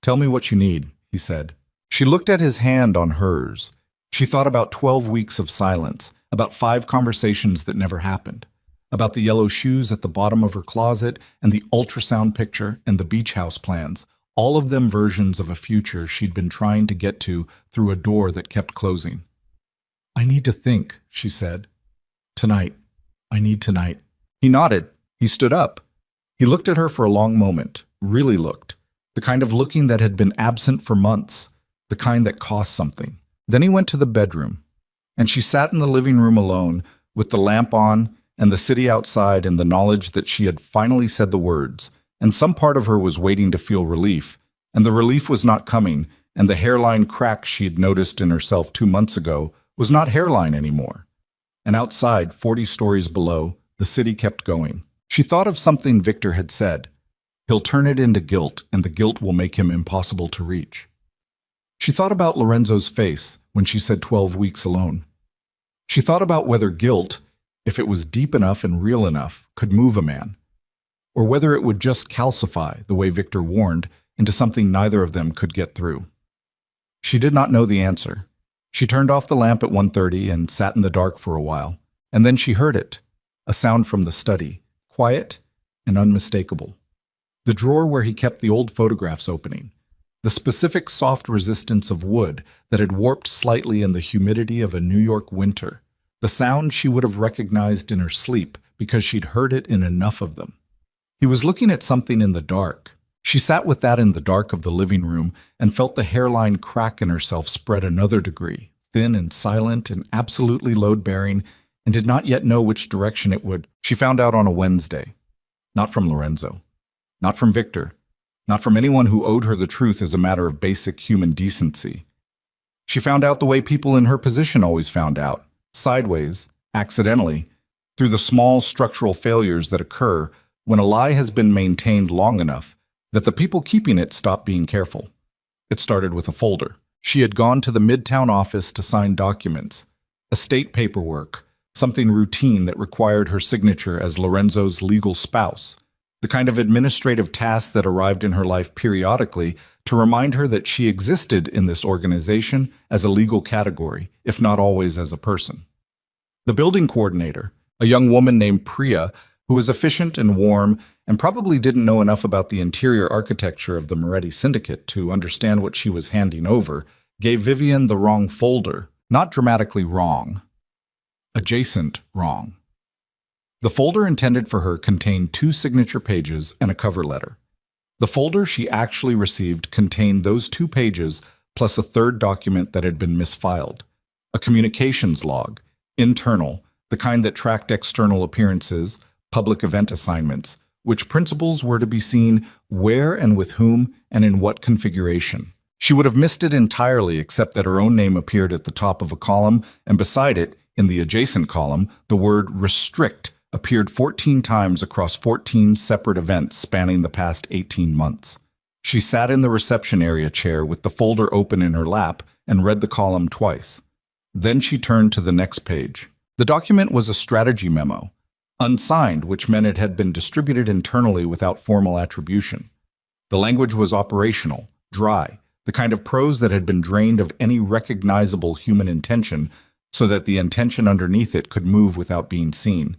"Tell me what you need," he said. She looked at his hand on hers. She thought about 12 weeks of silence, about 5 conversations that never happened, about the yellow shoes at the bottom of her closet and the ultrasound picture and the beach house plans, all of them versions of a future she'd been trying to get to through a door that kept closing. "I need to think," she said. "Tonight. I need tonight." He nodded. He stood up. He looked at her for a long moment, really looked, the kind of looking that had been absent for months, the kind that cost something. Then he went to the bedroom, and she sat in the living room alone, with the lamp on and the city outside and the knowledge that she had finally said the words, and some part of her was waiting to feel relief, and the relief was not coming, and the hairline crack she had noticed in herself 2 months ago was not hairline anymore. And outside, 40 stories below, the city kept going. She thought of something Victor had said. He'll turn it into guilt, and the guilt will make him impossible to reach. She thought about Lorenzo's face when she said 12 weeks alone. She thought about whether guilt, if it was deep enough and real enough, could move a man, or whether it would just calcify, the way Victor warned, into something neither of them could get through. She did not know the answer. She turned off the lamp at 1:30 and sat in the dark for a while, and then she heard it, a sound from the study, quiet and unmistakable. The drawer where he kept the old photographs opening, the specific soft resistance of wood that had warped slightly in the humidity of a New York winter, the sound she would have recognized in her sleep because she'd heard it in enough of them. He was looking at something in the dark. She sat with that in the dark of the living room and felt the hairline crack in herself spread another degree, thin and silent and absolutely load-bearing, and did not yet know which direction it would. She found out on a Wednesday. Not from Lorenzo. Not from Victor. Not from anyone who owed her the truth as a matter of basic human decency. She found out the way people in her position always found out, sideways, accidentally, through the small structural failures that occur when a lie has been maintained long enough that the people keeping it stop being careful. It started with a folder. She had gone to the Midtown office to sign documents, estate paperwork, something routine that required her signature as Lorenzo's legal spouse, the kind of administrative task that arrived in her life periodically to remind her that she existed in this organization as a legal category, if not always as a person. The building coordinator, a young woman named Priya, who was efficient and warm and probably didn't know enough about the interior architecture of the Moretti Syndicate to understand what she was handing over, gave Vivian the wrong folder. Not dramatically wrong. Adjacent wrong. The folder intended for her contained 2 signature pages and a cover letter. The folder she actually received contained those 2 pages plus a third document that had been misfiled. A communications log, internal, the kind that tracked external appearances, public event assignments, which principals were to be seen where and with whom and in what configuration. She would have missed it entirely except that her own name appeared at the top of a column, and beside it, in the adjacent column, the word restrict appeared 14 times across 14 separate events spanning the past 18 months. She sat in the reception area chair with the folder open in her lap and read the column twice. Then she turned to the next page. The document was a strategy memo, unsigned, which meant it had been distributed internally without formal attribution. The language was operational, dry, the kind of prose that had been drained of any recognizable human intention so that the intention underneath it could move without being seen.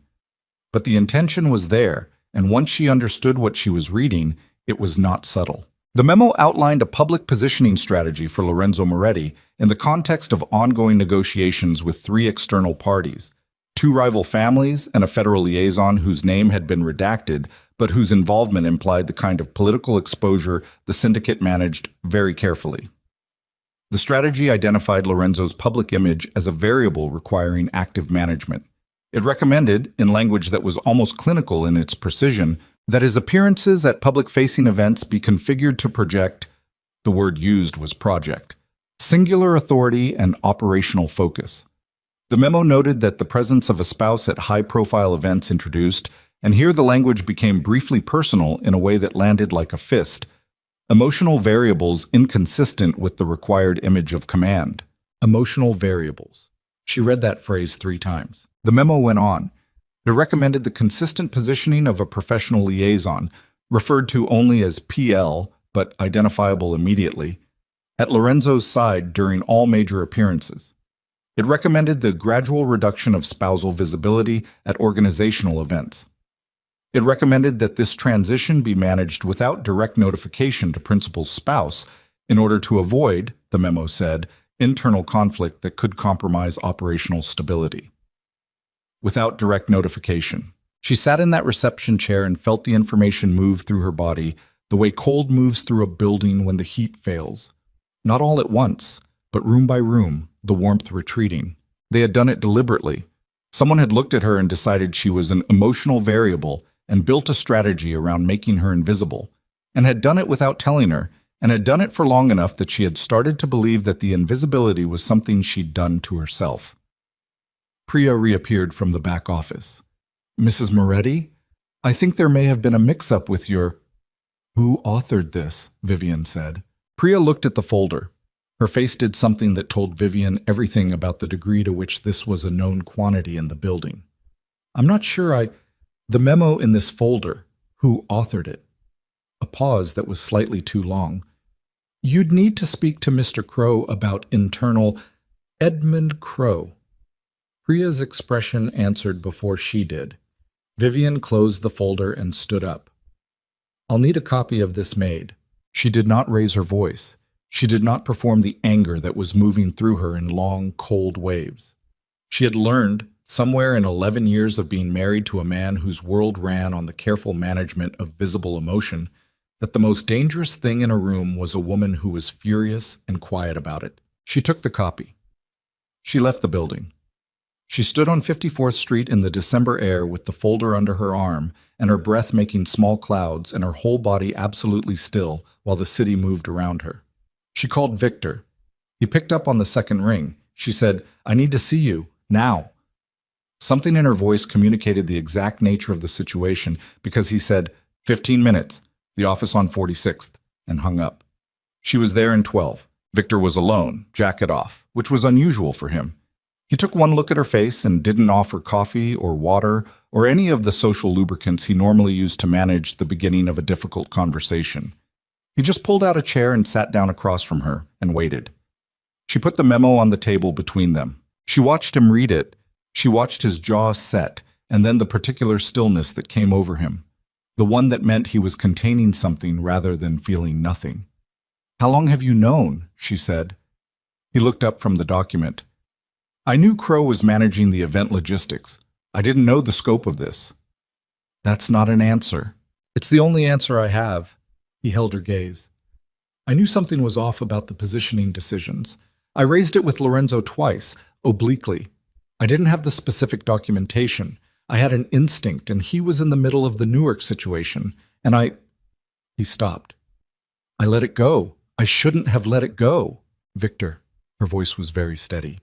But the intention was there, and once she understood what she was reading, it was not subtle. The memo outlined a public positioning strategy for Lorenzo Moretti in the context of ongoing negotiations with 3 external parties, 2 rival families and a federal liaison whose name had been redacted, but whose involvement implied the kind of political exposure the syndicate managed very carefully. The strategy identified Lorenzo's public image as a variable requiring active management. It recommended, in language that was almost clinical in its precision, that his appearances at public-facing events be configured to project, the word used was project, singular authority and operational focus. The memo noted that the presence of a spouse at high-profile events introduced, and here the language became briefly personal in a way that landed like a fist, emotional variables inconsistent with the required image of command. Emotional variables. She read that phrase 3 times. The memo went on. It recommended the consistent positioning of a professional liaison, referred to only as PL, but identifiable immediately, at Lorenzo's side during all major appearances. It recommended the gradual reduction of spousal visibility at organizational events. It recommended that this transition be managed without direct notification to principal's spouse in order to avoid, the memo said, internal conflict that could compromise operational stability. Without direct notification. She sat in that reception chair and felt the information move through her body the way cold moves through a building when the heat fails. Not all at once, but room by room, the warmth retreating. They had done it deliberately. Someone had looked at her and decided she was an emotional variable and built a strategy around making her invisible, and had done it without telling her, and had done it for long enough that she had started to believe that the invisibility was something she'd done to herself. Priya reappeared from the back office. Mrs. Moretti, I think there may have been a mix-up with your... Who authored this? Vivian said. Priya looked at the folder. Her face did something that told Vivian everything about the degree to which this was a known quantity in the building. I'm not sure The memo in this folder. Who authored it? A pause that was slightly too long. You'd need to speak to Mr. Crow about internal... Edmund Crow. Priya's expression answered before she did. Vivian closed the folder and stood up. I'll need a copy of this made. She did not raise her voice. She did not perform the anger that was moving through her in long, cold waves. She had learned, somewhere in 11 years of being married to a man whose world ran on the careful management of visible emotion, that the most dangerous thing in a room was a woman who was furious and quiet about it. She took the copy. She left the building. She stood on 54th Street in the December air with the folder under her arm and her breath making small clouds and her whole body absolutely still while the city moved around her. She called Victor. He picked up on the second ring. She said, I need to see you, now. Something in her voice communicated the exact nature of the situation because he said, 15 minutes, the office on 46th, and hung up. She was there in 12. Victor was alone, jacket off, which was unusual for him. He took one look at her face and didn't offer coffee or water or any of the social lubricants he normally used to manage the beginning of a difficult conversation. He just pulled out a chair and sat down across from her and waited. She put the memo on the table between them. She watched him read it. She watched his jaw set and then the particular stillness that came over him, the one that meant he was containing something rather than feeling nothing. "How long have you known?" she said. He looked up from the document. "I knew Crow was managing the event logistics. I didn't know the scope of this." "That's not an answer." "It's the only answer I have." He held her gaze. "I knew something was off about the positioning decisions. I raised it with Lorenzo twice, obliquely. I didn't have the specific documentation. I had an instinct, and he was in the middle of the Newark situation, and He stopped. "I let it go. I shouldn't have let it go." "Victor," her voice was very steady.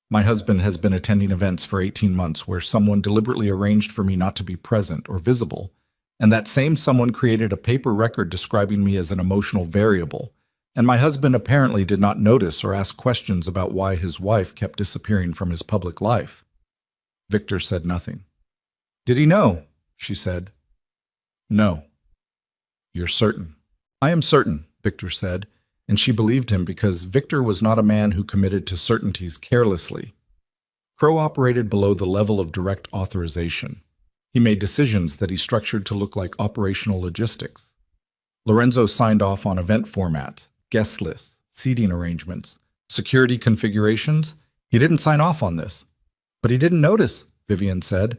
"My husband has been attending events for 18 months where someone deliberately arranged for me not to be present or visible, and that same someone created a paper record describing me as an emotional variable, and my husband apparently did not notice or ask questions about why his wife kept disappearing from his public life." Victor said nothing. "Did he know?" she said. "No." "You're certain?" "I am certain," Victor said, and she believed him because Victor was not a man who committed to certainties carelessly. Crow operated below the level of direct authorization. He made decisions that he structured to look like operational logistics. Lorenzo signed off on event formats, guest lists, seating arrangements, security configurations. He didn't sign off on this. "But he didn't notice," Vivian said.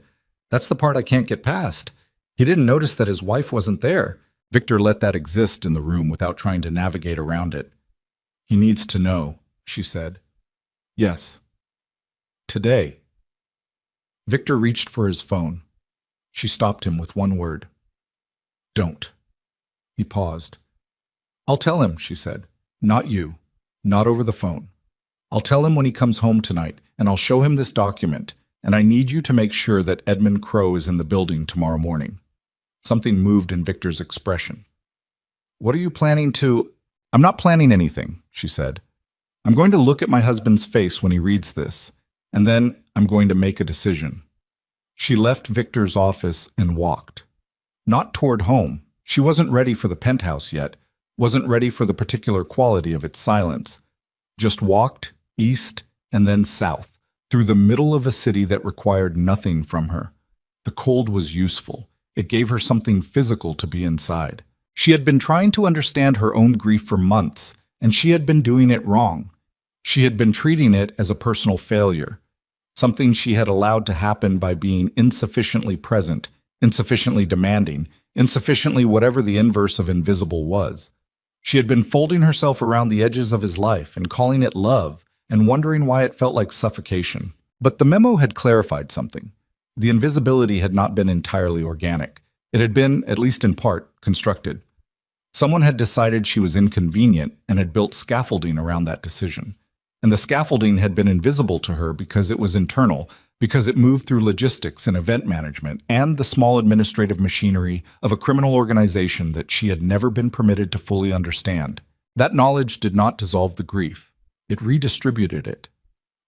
"That's the part I can't get past. He didn't notice that his wife wasn't there." Victor let that exist in the room without trying to navigate around it. "He needs to know," she said. "Yes." "Today." Victor reached for his phone. She stopped him with one word. "Don't." He paused. "I'll tell him," she said. "Not you. Not over the phone. I'll tell him when he comes home tonight, and I'll show him this document, and I need you to make sure that Edmund Crow is in the building tomorrow morning." Something moved in Victor's expression. "What are you planning to—" "I'm not planning anything," she said. "I'm going to look at my husband's face when he reads this, and then I'm going to make a decision." She left Victor's office and walked. Not toward home. She wasn't ready for the penthouse yet, wasn't ready for the particular quality of its silence. Just walked east and then south, through the middle of a city that required nothing from her. The cold was useful. It gave her something physical to be inside. She had been trying to understand her own grief for months, and she had been doing it wrong. She had been treating it as a personal failure, something she had allowed to happen by being insufficiently present, insufficiently demanding, insufficiently whatever the inverse of invisible was. She had been folding herself around the edges of his life and calling it love and wondering why it felt like suffocation. But the memo had clarified something. The invisibility had not been entirely organic. It had been, at least in part, constructed. Someone had decided she was inconvenient and had built scaffolding around that decision. And the scaffolding had been invisible to her because it was internal, because it moved through logistics and event management and the small administrative machinery of a criminal organization that she had never been permitted to fully understand. That knowledge did not dissolve the grief. It redistributed it.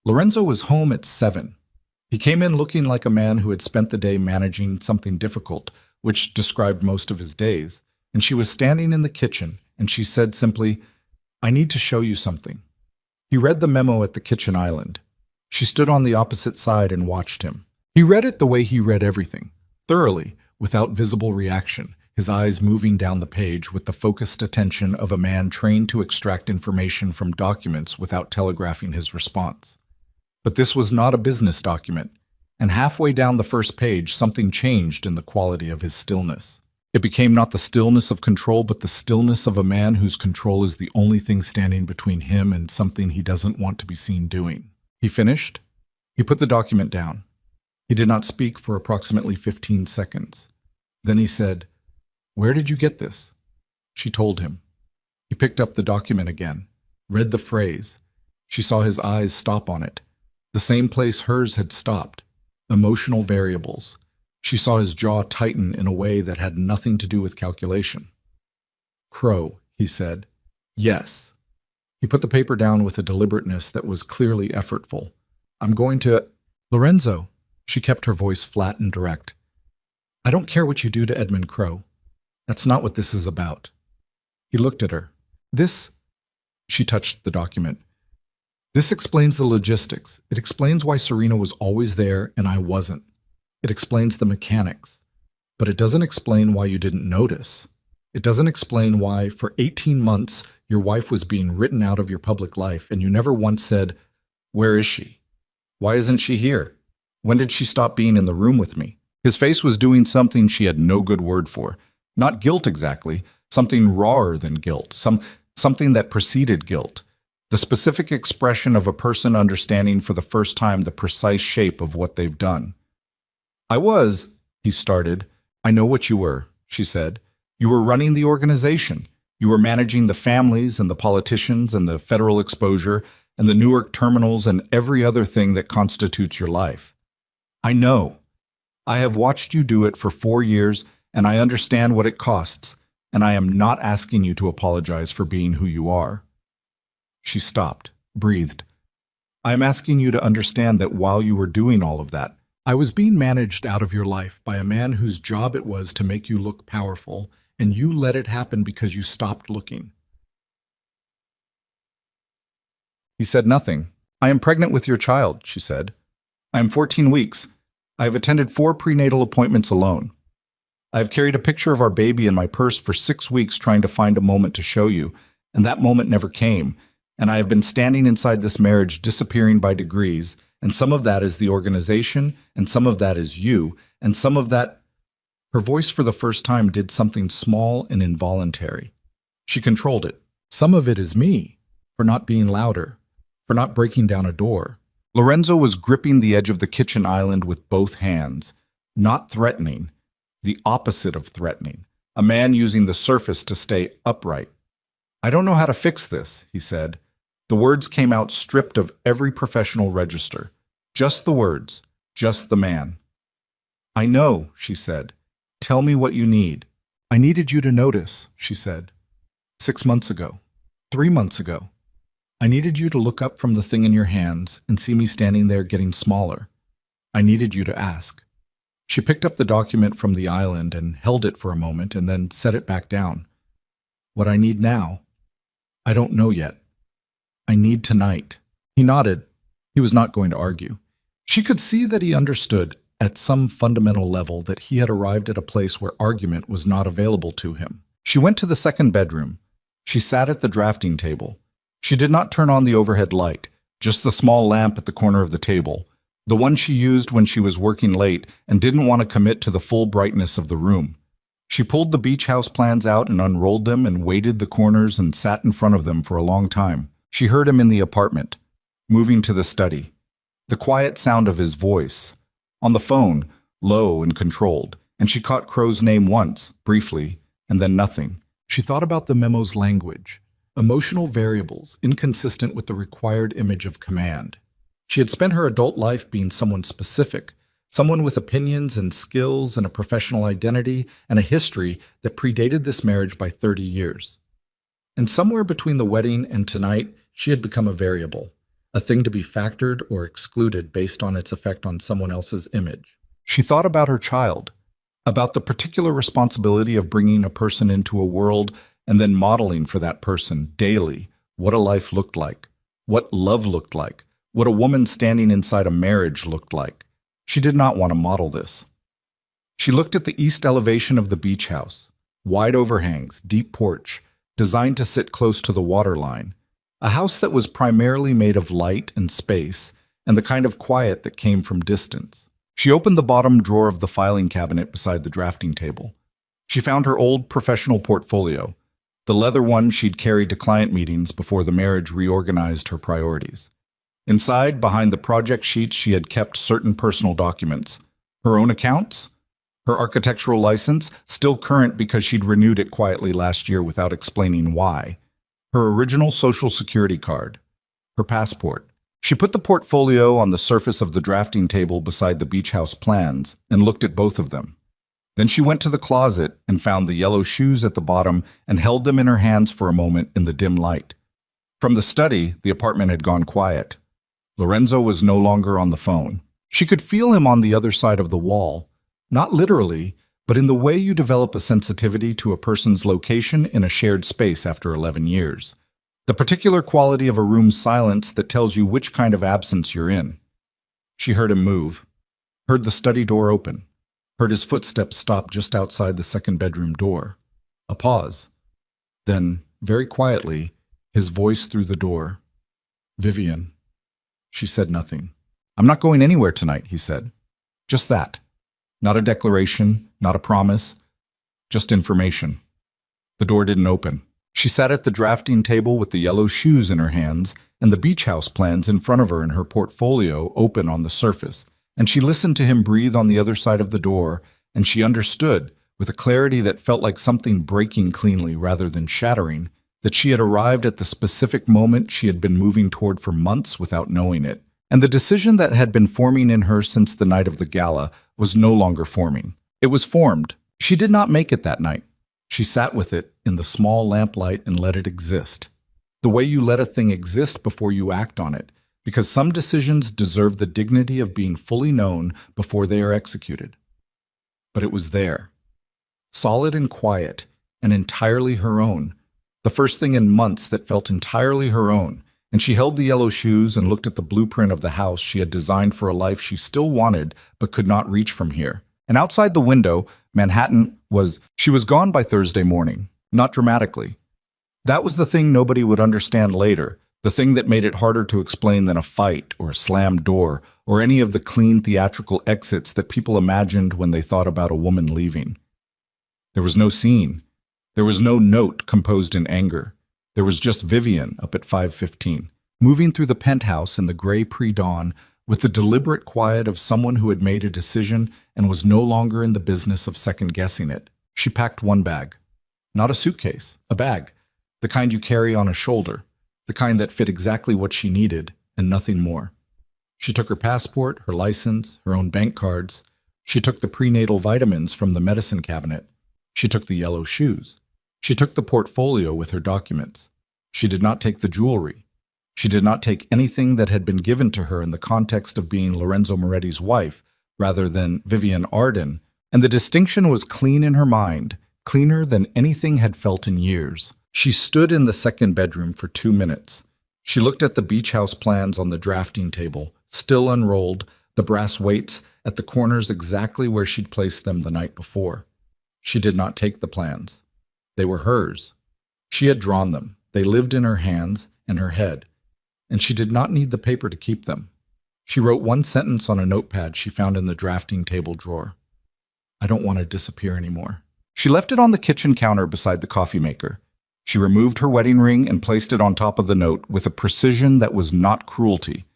Lorenzo was home at 7. He came in looking like a man who had spent the day managing something difficult, which described most of his days, and she was standing in the kitchen, and she said simply, "I need to show you something." He read the memo at the kitchen island. She stood on the opposite side and watched him. He read it the way he read everything, thoroughly, without visible reaction, his eyes moving down the page with the focused attention of a man trained to extract information from documents without telegraphing his response. But this was not a business document, and halfway down the first page, something changed in the quality of his stillness. It became not the stillness of control, but the stillness of a man whose control is the only thing standing between him and something he doesn't want to be seen doing. He finished. He put the document down. He did not speak for approximately 15 seconds. Then he said, "Where did you get this?" She told him. He picked up the document again, read the phrase. She saw his eyes stop on it, the same place hers had stopped. Emotional variables. She saw his jaw tighten in a way that had nothing to do with calculation. "Crow," he said. "Yes." He put the paper down with a deliberateness that was clearly effortful. "I'm going to—" "Lorenzo," she kept her voice flat and direct. "I don't care what you do to Edmund Crow. That's not what this is about." He looked at her. "This—" She touched the document. "This explains the logistics. It explains why Serena was always there and I wasn't. It explains the mechanics, but it doesn't explain why you didn't notice. It doesn't explain why, for 18 months, your wife was being written out of your public life and you never once said, "Where is she? Why isn't she here? When did she stop being in the room with me?" His face was doing something she had no good word for. Not guilt exactly, something rawer than guilt, something that preceded guilt. The specific expression of a person understanding for the first time the precise shape of what they've done. He started. "I know what you were," she said. "You were running the organization. You were managing the families and the politicians and the federal exposure and the Newark terminals and every other thing that constitutes your life. I know. I have watched you do it for 4 years, and I understand what it costs, and I am not asking you to apologize for being who you are." She stopped, breathed. "I am asking you to understand that while you were doing all of that, I was being managed out of your life by a man whose job it was to make you look powerful, and you let it happen because you stopped looking." He said nothing. "I am pregnant with your child," she said. "I am 14 weeks. I have attended 4 prenatal appointments alone. I have carried a picture of our baby in my purse for 6 weeks trying to find a moment to show you, and that moment never came, and I have been standing inside this marriage disappearing by degrees, and some of that is the organization, and some of that is you, and some of that—" Her voice for the first time did something small and involuntary. She controlled it. "Some of it is me, for not being louder, for not breaking down a door." Lorenzo was gripping the edge of the kitchen island with both hands, not threatening, the opposite of threatening, a man using the surface to stay upright. "I don't know how to fix this," he said. The words came out stripped of every professional register. Just the words, just the man. "I know," she said. "Tell me what you need." "I needed you to notice," she said. 6 months ago. 3 months ago. I needed you to look up from the thing in your hands and see me standing there getting smaller. I needed you to ask." She picked up the document from the island and held it for a moment and then set it back down. "What I need now? I don't know yet. I need tonight." He nodded. He was not going to argue. She could see that he understood, at some fundamental level, that he had arrived at a place where argument was not available to him. She went to the second bedroom. She sat at the drafting table. She did not turn on the overhead light, just the small lamp at the corner of the table, the one she used when she was working late and didn't want to commit to the full brightness of the room. She pulled the beach house plans out and unrolled them and weighted the corners and sat in front of them for a long time. She heard him in the apartment, moving to the study. The quiet sound of his voice. On the phone, low and controlled, and she caught Crow's name once, briefly, and then nothing. She thought about the memo's language. Emotional variables, inconsistent with the required image of command. She had spent her adult life being someone specific, someone with opinions and skills and a professional identity and a history that predated this marriage by 30 years. And somewhere between the wedding and tonight, she had become a variable, a thing to be factored or excluded based on its effect on someone else's image. She thought about her child, about the particular responsibility of bringing a person into a world and then modeling for that person daily what a life looked like, what love looked like, what a woman standing inside a marriage looked like. She did not want to model this. She looked at the east elevation of the beach house, wide overhangs, deep porch, designed to sit close to the waterline, a house that was primarily made of light and space and the kind of quiet that came from distance. She opened the bottom drawer of the filing cabinet beside the drafting table. She found her old professional portfolio, the leather one she'd carried to client meetings before the marriage reorganized her priorities. Inside, behind the project sheets, she had kept certain personal documents. Her own accounts, her architectural license, still current because she'd renewed it quietly last year without explaining why. Her original Social Security card, her passport. She put the portfolio on the surface of the drafting table beside the beach house plans and looked at both of them. Then she went to the closet and found the yellow shoes at the bottom and held them in her hands for a moment in the dim light. From the study, the apartment had gone quiet. Lorenzo was no longer on the phone. She could feel him on the other side of the wall, not literally, but in the way you develop a sensitivity to a person's location in a shared space after 11 years. The particular quality of a room's silence that tells you which kind of absence you're in. She heard him move. heard the study door open, heard his footsteps stop just outside the second bedroom door. A pause. Then, very quietly, his voice through the door. "Vivian." She said nothing. "I'm not going anywhere tonight," he said. Just that. Not a declaration, not a promise, just information. The door didn't open. She sat at the drafting table with the yellow shoes in her hands and the beach house plans in front of her and her portfolio open on the surface, and she listened to him breathe on the other side of the door, and she understood, with a clarity that felt like something breaking cleanly rather than shattering, that she had arrived at the specific moment she had been moving toward for months without knowing it. And the decision that had been forming in her since the night of the gala was no longer forming. It was formed. She did not make it that night. She sat with it in the small lamplight and let it exist. The way you let a thing exist before you act on it, because some decisions deserve the dignity of being fully known before they are executed. But it was there. Solid and quiet, and entirely her own. The first thing in months that felt entirely her own, and she held the yellow shoes and looked at the blueprint of the house she had designed for a life she still wanted but could not reach from here. And outside the window, Manhattan she was gone by Thursday morning, not dramatically. That was the thing nobody would understand later, the thing that made it harder to explain than a fight or a slammed door or any of the clean theatrical exits that people imagined when they thought about a woman leaving. There was no scene. There was no note composed in anger. There was just Vivian up at 5:15, moving through the penthouse in the gray pre-dawn with the deliberate quiet of someone who had made a decision and was no longer in the business of second-guessing it. She packed one bag. Not a suitcase, a bag. The kind you carry on a shoulder. The kind that fit exactly what she needed and nothing more. She took her passport, her license, her own bank cards. She took the prenatal vitamins from the medicine cabinet. She took the yellow shoes. She took the portfolio with her documents. She did not take the jewelry. She did not take anything that had been given to her in the context of being Lorenzo Moretti's wife, rather than Vivian Arden, and the distinction was clean in her mind, cleaner than anything had felt in years. She stood in the second bedroom for 2 minutes. She looked at the beach house plans on the drafting table, still unrolled, the brass weights at the corners exactly where she'd placed them the night before. She did not take the plans. They were hers. She had drawn them. They lived in her hands and her head, and she did not need the paper to keep them. She wrote one sentence on a notepad she found in the drafting table drawer. "I don't want to disappear anymore." She left it on the kitchen counter beside the coffee maker. She removed her wedding ring and placed it on top of the note with a precision that was not cruelty.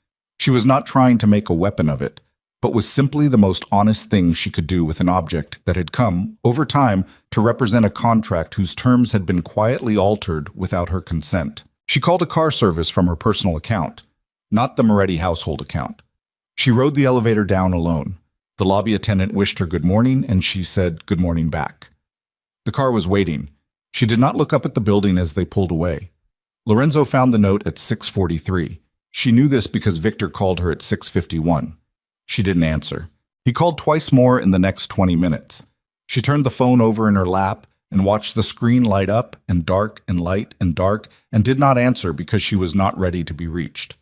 She was not trying to make a weapon of it, but was simply the most honest thing she could do with an object that had come, over time, to represent a contract whose terms had been quietly altered without her consent. She called a car service from her personal account, not the Moretti household account. She rode the elevator down alone. The lobby attendant wished her good morning, and she said good morning back. The car was waiting. She did not look up at the building as they pulled away. Lorenzo found the note at 6:43. She knew this because Victor called her at 6:51. She didn't answer. He called twice more in the next 20 minutes. She turned the phone over in her lap and watched the screen light up and dark and light and dark and did not answer because she was not ready to be reached.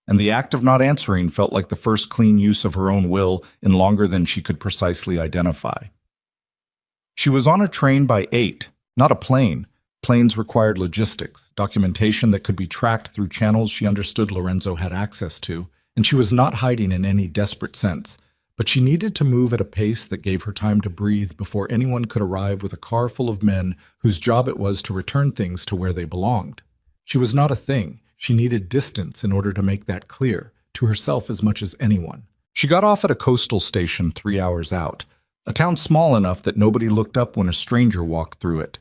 And the act of not answering felt like the first clean use of her own will in longer than she could precisely identify. She was on a train by 8, not a plane. Planes required logistics, documentation that could be tracked through channels she understood Lorenzo had access to, and she was not hiding in any desperate sense. But she needed to move at a pace that gave her time to breathe before anyone could arrive with a car full of men whose job it was to return things to where they belonged. She was not a thing. She needed distance in order to make that clear, to herself as much as anyone. She got off at a coastal station 3 hours out, a town small enough that nobody looked up when a stranger walked through it.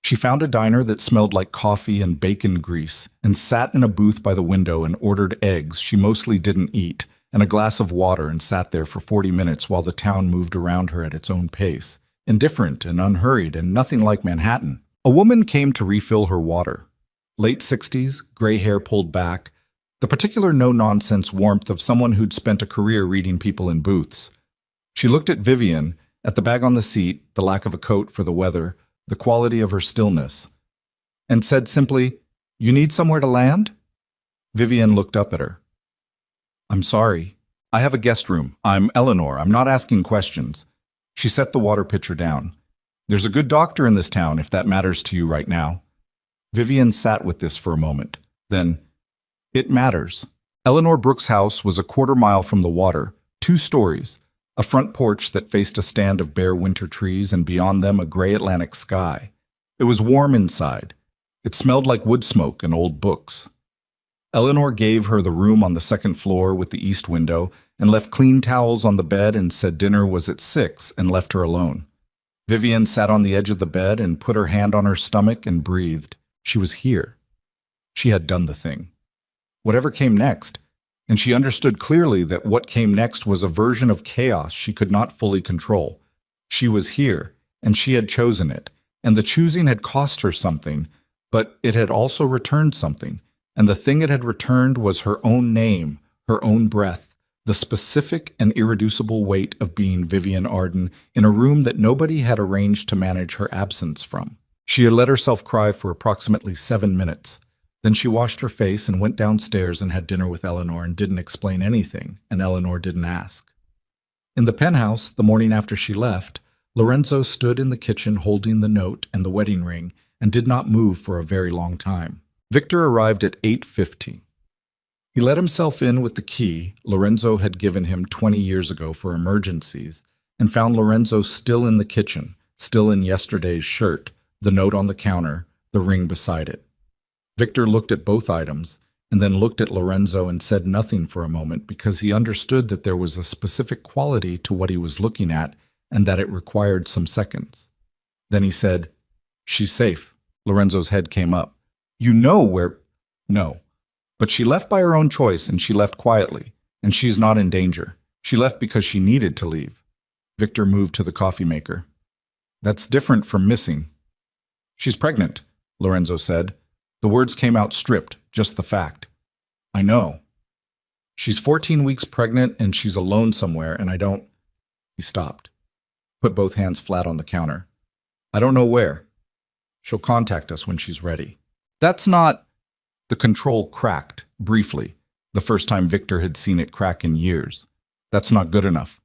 She found a diner that smelled like coffee and bacon grease, and sat in a booth by the window and ordered eggs she mostly didn't eat, and a glass of water, and sat there for 40 minutes while the town moved around her at its own pace, indifferent and unhurried and nothing like Manhattan. A woman came to refill her water. Late 60s, gray hair pulled back, the particular no-nonsense warmth of someone who'd spent a career reading people in booths. She looked at Vivian, at the bag on the seat, the lack of a coat for the weather, the quality of her stillness, and said simply, "You need somewhere to land?" Vivian looked up at her. "I'm sorry." I have a guest room. I'm Eleanor. I'm not asking questions. She set the water pitcher down. There's a good doctor in this town, if that matters to you right now. Vivian sat with this for a moment. Then, it matters. Eleanor Brooks' house was a quarter-mile from the water, 2 stories, a front porch that faced a stand of bare winter trees and beyond them a gray Atlantic sky. It was warm inside. It smelled like wood smoke and old books. Eleanor gave her the room on the second floor with the east window and left clean towels on the bed and said dinner was at 6 and left her alone. Vivian sat on the edge of the bed and put her hand on her stomach and breathed. She was here. She had done the thing. Whatever came next, and she understood clearly that what came next was a version of chaos she could not fully control. She was here, and she had chosen it, and the choosing had cost her something, but it had also returned something, and the thing it had returned was her own name, her own breath, the specific and irreducible weight of being Vivian Arden in a room that nobody had arranged to manage her absence from. She had let herself cry for approximately 7 minutes. Then she washed her face and went downstairs and had dinner with Eleanor and didn't explain anything, and Eleanor didn't ask. In the penthouse, the morning after she left, Lorenzo stood in the kitchen holding the note and the wedding ring and did not move for a very long time. Victor arrived at 8:50. He let himself in with the key Lorenzo had given him 20 years ago for emergencies and found Lorenzo still in the kitchen, still in yesterday's shirt, the note on the counter, the ring beside it. Victor looked at both items and then looked at Lorenzo and said nothing for a moment because he understood that there was a specific quality to what he was looking at and that it required some seconds. Then he said, "She's safe." Lorenzo's head came up. "You know where—" "No. But she left by her own choice and she left quietly, and she's not in danger. She left because she needed to leave." Victor moved to the coffee maker. "That's different from missing." "She's pregnant," Lorenzo said. The words came out stripped, just the fact. "I know. She's 14 weeks pregnant and she's alone somewhere and I don't—" He stopped, put both hands flat on the counter. "I don't know where. She'll contact us when she's ready." "That's not—" The control cracked, briefly, the first time Victor had seen it crack in years. "That's not good enough."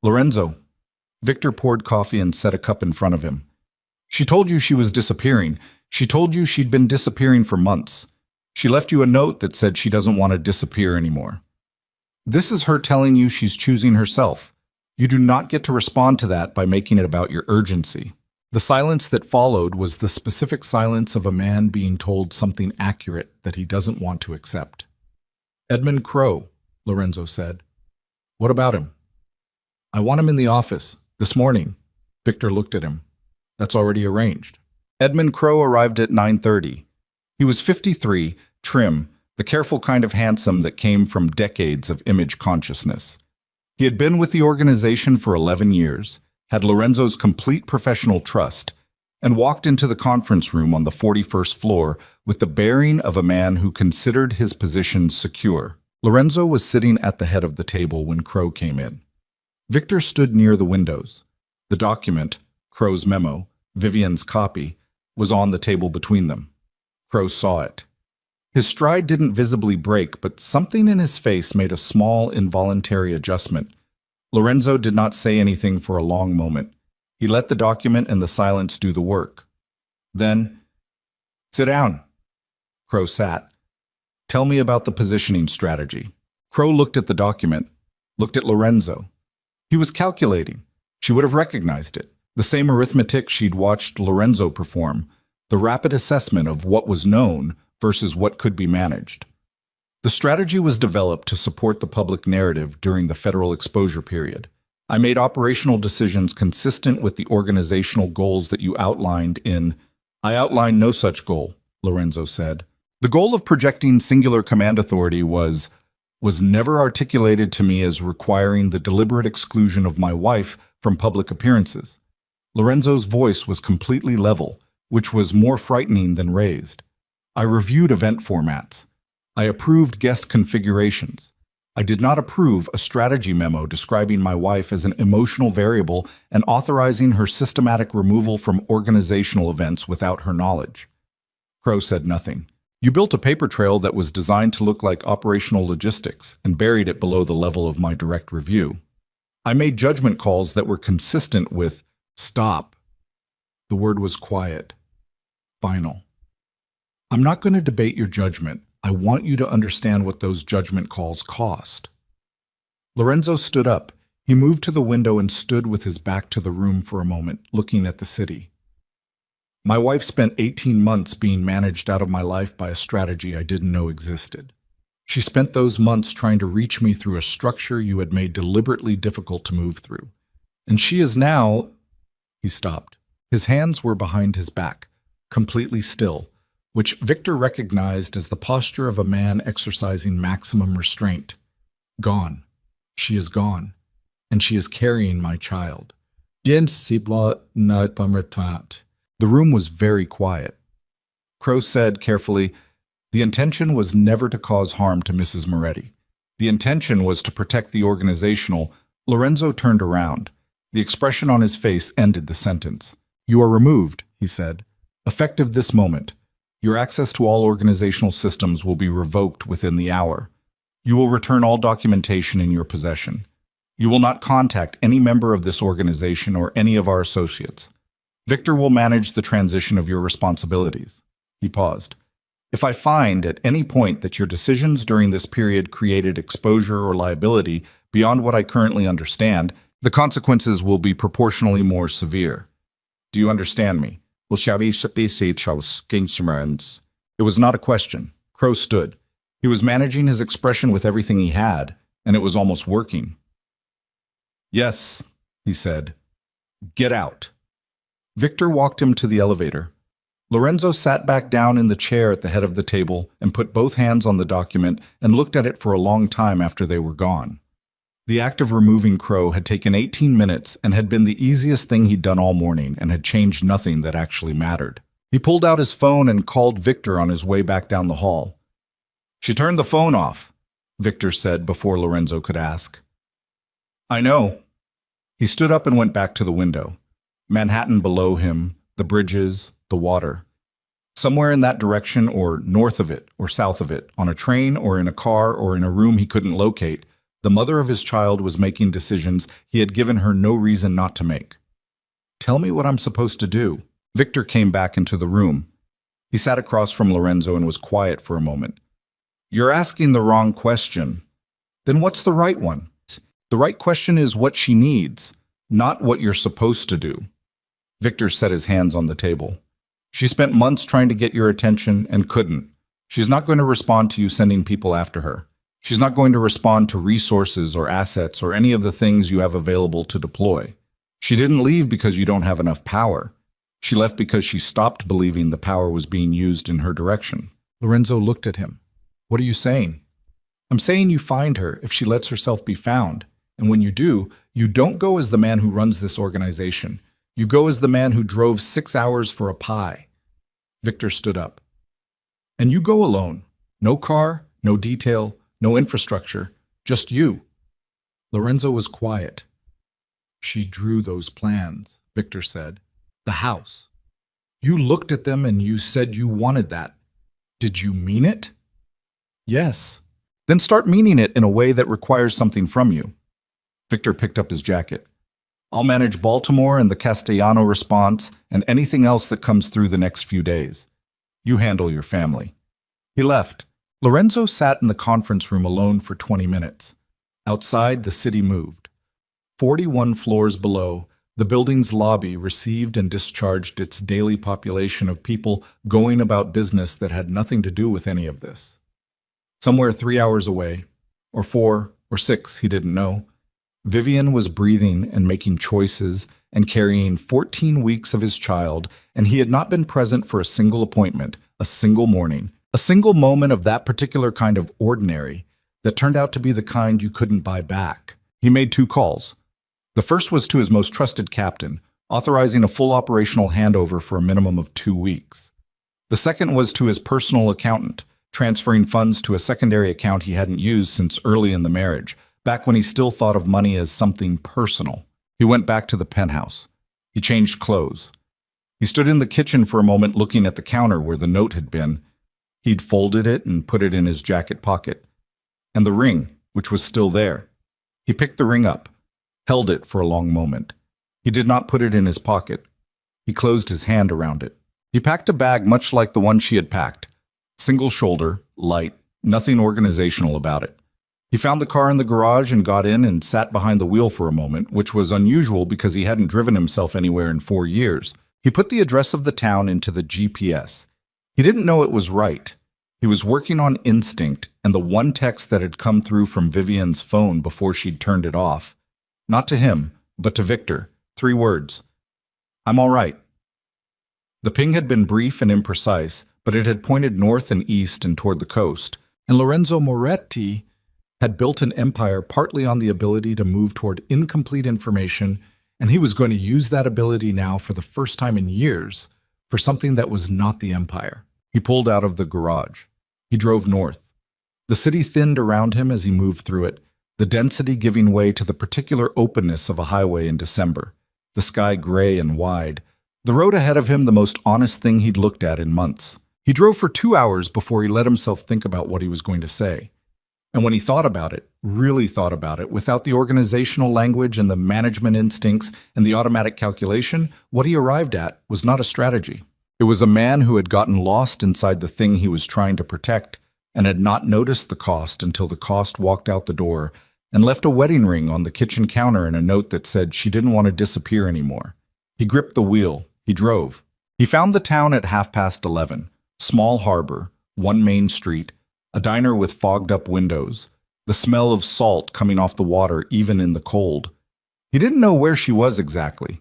"Lorenzo." Victor poured coffee and set a cup in front of him. "She told you she was disappearing. She told you she'd been disappearing for months. She left you a note that said she doesn't want to disappear anymore. This is her telling you she's choosing herself. You do not get to respond to that by making it about your urgency." The silence that followed was the specific silence of a man being told something accurate that he doesn't want to accept. "Edmund Crowe," Lorenzo said. "What about him?" "I want him in the office, this morning." Victor looked at him. "That's already arranged." Edmund Crowe arrived at 9:30. He was 53, trim, the careful kind of handsome that came from decades of image consciousness. He had been with the organization for 11 years, had Lorenzo's complete professional trust, and walked into the conference room on the 41st floor with the bearing of a man who considered his position secure. Lorenzo was sitting at the head of the table when Crowe came in. Victor stood near the windows. The document, Crowe's memo, Vivian's copy, was on the table between them. Crowe saw it. His stride didn't visibly break, but something in his face made a small, involuntary adjustment. Lorenzo did not say anything for a long moment. He let the document and the silence do the work. Then, "Sit down." Crowe sat. "Tell me about the positioning strategy." Crowe looked at the document, looked at Lorenzo. He was calculating. She would have recognized it. The same arithmetic she'd watched Lorenzo perform, the rapid assessment of what was known versus what could be managed. The strategy was developed to support the public narrative during the federal exposure period. "I made operational decisions consistent with the organizational goals that you outlined in—" "I outlined no such goal," Lorenzo said. "The goal of projecting singular command authority was never articulated to me as requiring the deliberate exclusion of my wife from public appearances." Lorenzo's voice was completely level, which was more frightening than raised. "I reviewed event formats. I approved guest configurations. I did not approve a strategy memo describing my wife as an emotional variable and authorizing her systematic removal from organizational events without her knowledge." Crowe said nothing. You built a paper trail that was designed to look like operational logistics and buried it below the level of my direct review. I made judgment calls that were consistent with stop. The word was quiet. Final. I'm not going to debate your judgment. I want you to understand what those judgment calls cost. Lorenzo stood up. He moved to the window and stood with his back to the room for a moment, looking at the city. My wife spent 18 months being managed out of my life by a strategy I didn't know existed. She spent those months trying to reach me through a structure you had made deliberately difficult to move through. And she is now... He stopped. His hands were behind his back, completely still, which Victor recognized as the posture of a man exercising maximum restraint. Gone. She is gone. And she is carrying my child. The room was very quiet. Crow said carefully, "The intention was never to cause harm to Mrs. Moretti. The intention was to protect the organizational." Lorenzo turned around. The expression on his face ended the sentence. "You are removed," he said. "Effective this moment. Your access to all organizational systems will be revoked within the hour. You will return all documentation in your possession. You will not contact any member of this organization or any of our associates. Victor will manage the transition of your responsibilities." He paused. "If I find at any point that your decisions during this period created exposure or liability beyond what I currently understand, the consequences will be proportionally more severe. Do you understand me?" It was not a question. Crow stood. He was managing his expression with everything he had, and it was almost working. "Yes," he said. "Get out." Victor walked him to the elevator. Lorenzo sat back down in the chair at the head of the table and put both hands on the document and looked at it for a long time after they were gone. The act of removing Crow had taken 18 minutes and had been the easiest thing he'd done all morning and had changed nothing that actually mattered. He pulled out his phone and called Victor on his way back down the hall. "She turned the phone off," Victor said before Lorenzo could ask. "I know." He stood up and went back to the window. Manhattan below him, the bridges, the water. Somewhere in that direction, or north of it, or south of it, on a train or in a car or in a room he couldn't locate, the mother of his child was making decisions he had given her no reason not to make. "Tell me what I'm supposed to do." Victor came back into the room. He sat across from Lorenzo and was quiet for a moment. "You're asking the wrong question." "Then what's the right one?" "The right question is what she needs, not what you're supposed to do." Victor set his hands on the table. "She spent months trying to get your attention and couldn't. She's not going to respond to you sending people after her. She's not going to respond to resources or assets or any of the things you have available to deploy. She didn't leave because you don't have enough power. She left because she stopped believing the power was being used in her direction." Lorenzo looked at him. "What are you saying?" "I'm saying you find her if she lets herself be found. And when you do, you don't go as the man who runs this organization. You go as the man who drove 6 hours for a pie." Victor stood up. "And you go alone. No car, no detail, no infrastructure, just you." Lorenzo was quiet. "She drew those plans," Victor said. "The house. You looked at them and you said you wanted that. Did you mean it?" "Yes." "Then start meaning it in a way that requires something from you." Victor picked up his jacket. "I'll manage Baltimore and the Castellano response and anything else that comes through the next few days. You handle your family." He left. Lorenzo sat in the conference room alone for 20 minutes. Outside, the city moved. 41 floors below, the building's lobby received and discharged its daily population of people going about business that had nothing to do with any of this. Somewhere 3 hours away, or 4 or 6, he didn't know, Vivian was breathing and making choices and carrying 14 weeks of his child, and he had not been present for a single appointment, a single morning, a single moment of that particular kind of ordinary that turned out to be the kind you couldn't buy back. He made 2 calls. The first was to his most trusted captain, authorizing a full operational handover for a minimum of 2 weeks. The second was to his personal accountant, transferring funds to a secondary account he hadn't used since early in the marriage, back when he still thought of money as something personal. He went back to the penthouse. He changed clothes. He stood in the kitchen for a moment looking at the counter where the note had been. He'd folded it and put it in his jacket pocket. And the ring, which was still there. He picked the ring up, held it for a long moment. He did not put it in his pocket. He closed his hand around it. He packed a bag much like the one she had packed. Single shoulder, light, nothing organizational about it. He found the car in the garage and got in and sat behind the wheel for a moment, which was unusual because he hadn't driven himself anywhere in 4 years. He put the address of the town into the GPS. He didn't know it was right. He was working on instinct and the one text that had come through from Vivian's phone before she'd turned it off. Not to him, but to Victor. 3 words. I'm all right. The ping had been brief and imprecise, but it had pointed north and east and toward the coast, and Lorenzo Moretti had built an empire partly on the ability to move toward incomplete information, and he was going to use that ability now for the first time in years for something that was not the empire. He pulled out of the garage. He drove north. The city thinned around him as he moved through it, the density giving way to the particular openness of a highway in December, the sky gray and wide, the road ahead of him the most honest thing he'd looked at in months. He drove for 2 hours before he let himself think about what he was going to say. And when he thought about it, really thought about it, without the organizational language and the management instincts and the automatic calculation, what he arrived at was not a strategy. It was a man who had gotten lost inside the thing he was trying to protect and had not noticed the cost until the cost walked out the door and left a wedding ring on the kitchen counter and a note that said she didn't want to disappear anymore. He gripped the wheel. He drove. He found the town at 11:30. Small harbor, one main street, a diner with fogged-up windows, the smell of salt coming off the water even in the cold. He didn't know where she was exactly.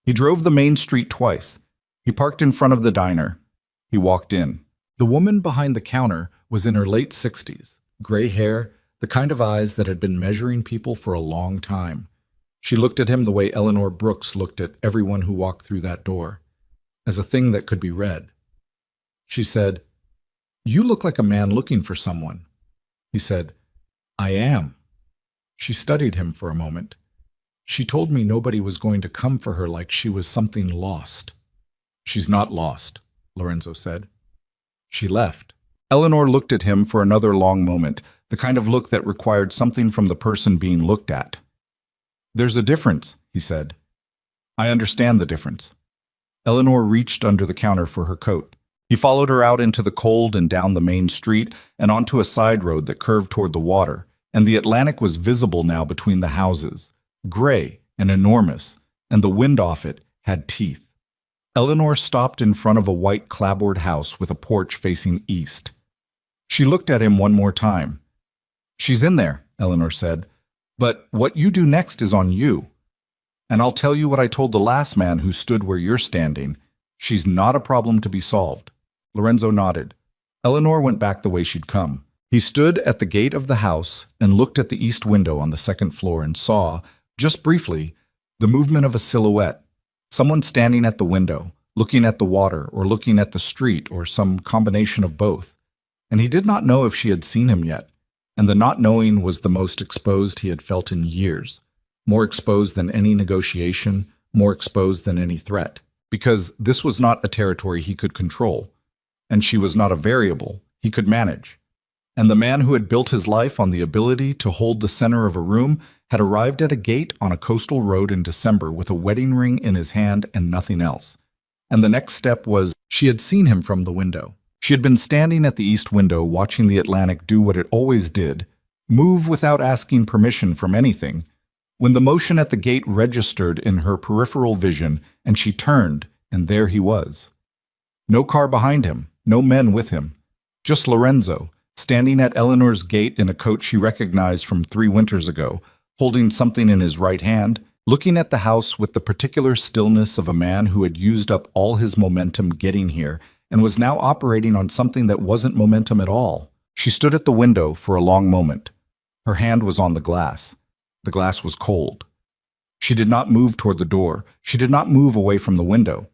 He drove the main street twice. He parked in front of the diner. He walked in. The woman behind the counter was in her late 60s, gray hair, the kind of eyes that had been measuring people for a long time. She looked at him the way Eleanor Brooks looked at everyone who walked through that door, as a thing that could be read. She said, "You look like a man looking for someone." He said, "I am." She studied him for a moment. "She told me nobody was going to come for her like she was something lost." "She's not lost," Lorenzo said. She left. Eleanor looked at him for another long moment, the kind of look that required something from the person being looked at. "There's a difference," he said. "I understand the difference." Eleanor reached under the counter for her coat. He followed her out into the cold and down the main street and onto a side road that curved toward the water, and the Atlantic was visible now between the houses, gray and enormous, and the wind off it had teeth. Eleanor stopped in front of a white clapboard house with a porch facing east. She looked at him one more time. "She's in there," Eleanor said, "but what you do next is on you. And I'll tell you what I told the last man who stood where you're standing. She's not a problem to be solved." Lorenzo nodded. Eleanor went back the way she'd come. He stood at the gate of the house and looked at the east window on the second floor and saw, just briefly, the movement of a silhouette. Someone standing at the window, looking at the water or looking at the street or some combination of both. And he did not know if she had seen him yet, and the not knowing was the most exposed he had felt in years. More exposed than any negotiation, more exposed than any threat. Because this was not a territory he could control, and she was not a variable he could manage. And the man who had built his life on the ability to hold the center of a room had arrived at a gate on a coastal road in December with a wedding ring in his hand and nothing else. And the next step was, she had seen him from the window. She had been standing at the east window watching the Atlantic do what it always did, move without asking permission from anything, when the motion at the gate registered in her peripheral vision and she turned, and there he was. No car behind him, no men with him, just Lorenzo, standing at Eleanor's gate in a coat she recognized from 3 winters ago, holding something in his right hand, looking at the house with the particular stillness of a man who had used up all his momentum getting here and was now operating on something that wasn't momentum at all. She stood at the window for a long moment. Her hand was on the glass. The glass was cold. She did not move toward the door. She did not move away from the window.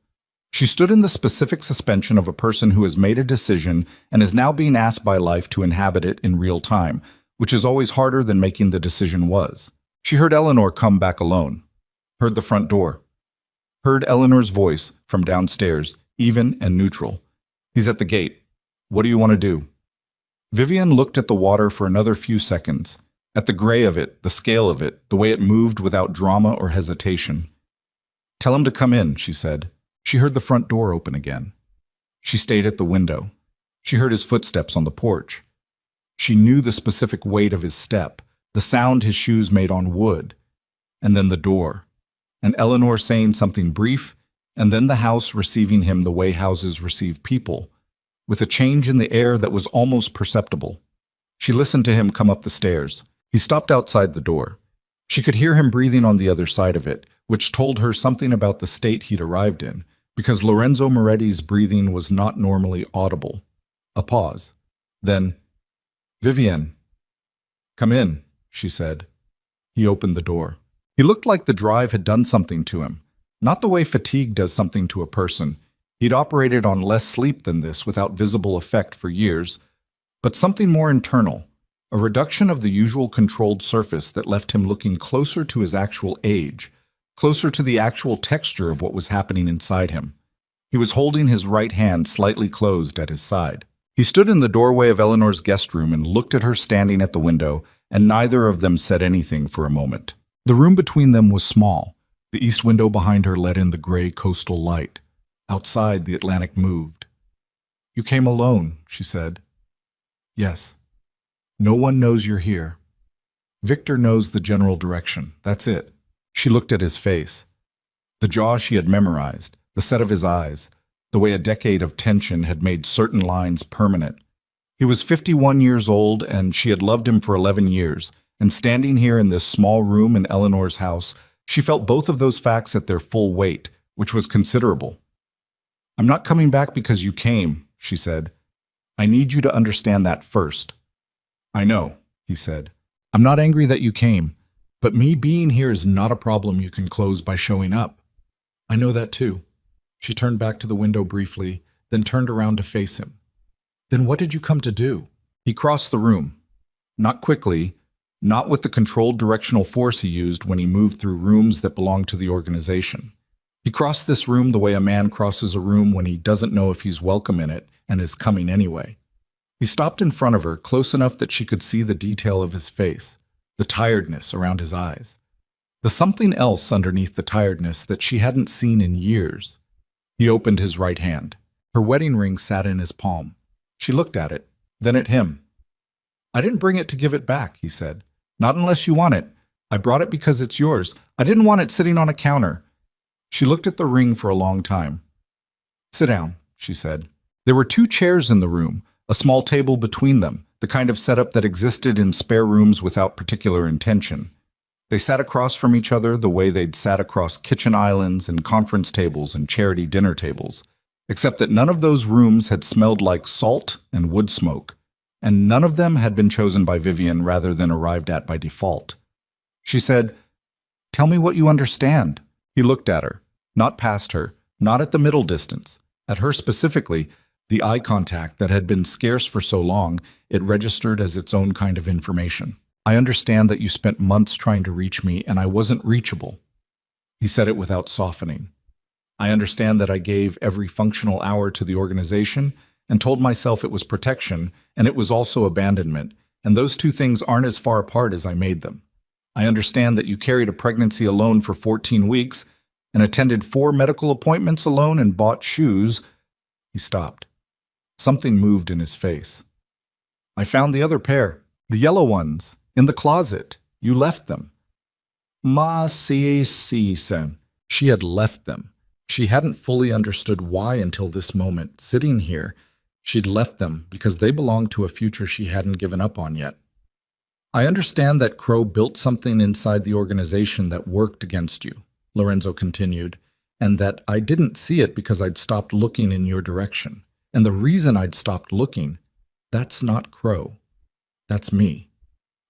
She stood in the specific suspension of a person who has made a decision and is now being asked by life to inhabit it in real time, which is always harder than making the decision was. She heard Eleanor come back alone, heard the front door, heard Eleanor's voice from downstairs, even and neutral. "He's at the gate." What do you want to do? Vivian looked at the water for another few seconds, at the gray of it, the scale of it, the way it moved without drama or hesitation. Tell him to come in, she said. She heard the front door open again. She stayed at the window. She heard his footsteps on the porch. She knew the specific weight of his step, the sound his shoes made on wood, and then the door, and Eleanor saying something brief, and then the house receiving him the way houses receive people, with a change in the air that was almost perceptible. She listened to him come up the stairs. He stopped outside the door. She could hear him breathing on the other side of it, which told her something about the state he'd arrived in, because Lorenzo Moretti's breathing was not normally audible. A pause. Then, "Vivienne." "Come in," she said. He opened the door. He looked like the drive had done something to him. Not the way fatigue does something to a person. He'd operated on less sleep than this without visible effect for years, but something more internal, a reduction of the usual controlled surface that left him looking closer to his actual age, closer to the actual texture of what was happening inside him. He was holding his right hand slightly closed at his side. He stood in the doorway of Eleanor's guest room and looked at her standing at the window, and neither of them said anything for a moment. The room between them was small. The east window behind her let in the gray coastal light. Outside, the Atlantic moved. "You came alone," she said. "Yes. No one knows you're here. Victor knows the general direction. That's it." She looked at his face. The jaw she had memorized, the set of his eyes, the way a decade of tension had made certain lines permanent. He was 51 years old, and she had loved him for 11 years, and standing here in this small room in Eleanor's house, she felt both of those facts at their full weight, which was considerable. "I'm not coming back because you came," she said. "I need you to understand that first." "I know," he said. "I'm not angry that you came, but me being here is not a problem you can close by showing up." "I know that too." She turned back to the window briefly, then turned around to face him. "Then what did you come to do?" He crossed the room. Not quickly, not with the controlled directional force he used when he moved through rooms that belonged to the organization. He crossed this room the way a man crosses a room when he doesn't know if he's welcome in it and is coming anyway. He stopped in front of her, close enough that she could see the detail of his face, the tiredness around his eyes, the something else underneath the tiredness that she hadn't seen in years. He opened his right hand. Her wedding ring sat in his palm. She looked at it, then at him. "I didn't bring it to give it back," he said. "Not unless you want it. I brought it because it's yours. I didn't want it sitting on a counter." She looked at the ring for a long time. "Sit down," she said. There were 2 chairs in the room, a small table between them, the kind of setup that existed in spare rooms without particular intention. They sat across from each other the way they'd sat across kitchen islands and conference tables and charity dinner tables, except that none of those rooms had smelled like salt and wood smoke, and none of them had been chosen by Vivian rather than arrived at by default. She said, "Tell me what you understand." He looked at her, not past her, not at the middle distance. At her specifically, the eye contact that had been scarce for so long, it registered as its own kind of information. "I understand that you spent months trying to reach me and I wasn't reachable." He said it without softening. "I understand that I gave every functional hour to the organization and told myself it was protection and it was also abandonment, and those 2 things aren't as far apart as I made them. I understand that you carried a pregnancy alone for 14 weeks and attended 4 medical appointments alone and bought shoes." He stopped. Something moved in his face. "I found the other pair, the yellow ones, in the closet. You left them." Ma si sen. She had left them. She hadn't fully understood why until this moment, sitting here. She'd left them because they belonged to a future she hadn't given up on yet. "I understand that Crow built something inside the organization that worked against you," Lorenzo continued, "and that I didn't see it because I'd stopped looking in your direction. And the reason I'd stopped looking, that's not Crow. That's me.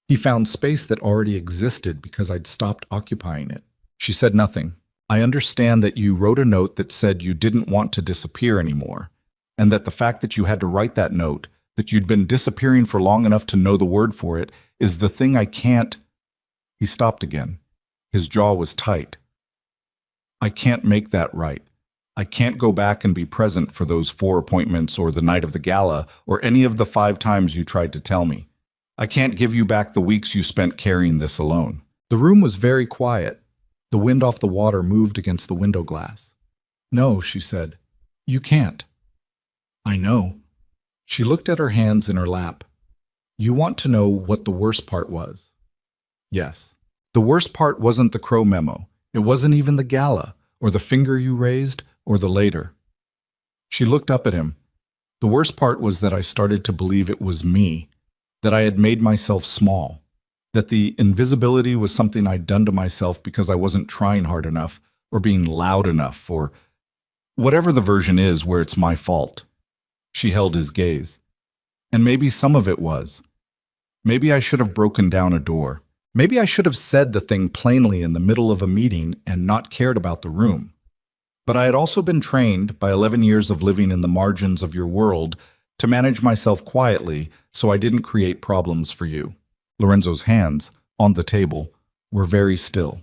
He found space that already existed because I'd stopped occupying it." She said nothing. "I understand that you wrote a note that said you didn't want to disappear anymore, and that the fact that you had to write that note, that you'd been disappearing for long enough to know the word for it, is the thing I can't—" He stopped again. His jaw was tight. "I can't make that right. I can't go back and be present for those 4 appointments or the night of the gala or any of the 5 times you tried to tell me. I can't give you back the weeks you spent carrying this alone." The room was very quiet. The wind off the water moved against the window glass. "No," she said. "You can't." "I know." She looked at her hands in her lap. "You want to know what the worst part was?" "Yes." "The worst part wasn't the Crow memo. It wasn't even the gala, or the finger you raised, or the later." She looked up at him. "The worst part was that I started to believe it was me, that I had made myself small, that the invisibility was something I'd done to myself because I wasn't trying hard enough, or being loud enough, or whatever the version is where it's my fault." She held his gaze. "And maybe some of it was. Maybe I should have broken down a door. Maybe I should have said the thing plainly in the middle of a meeting and not cared about the room. But I had also been trained, by 11 years of living in the margins of your world, to manage myself quietly so I didn't create problems for you." Lorenzo's hands, on the table, were very still.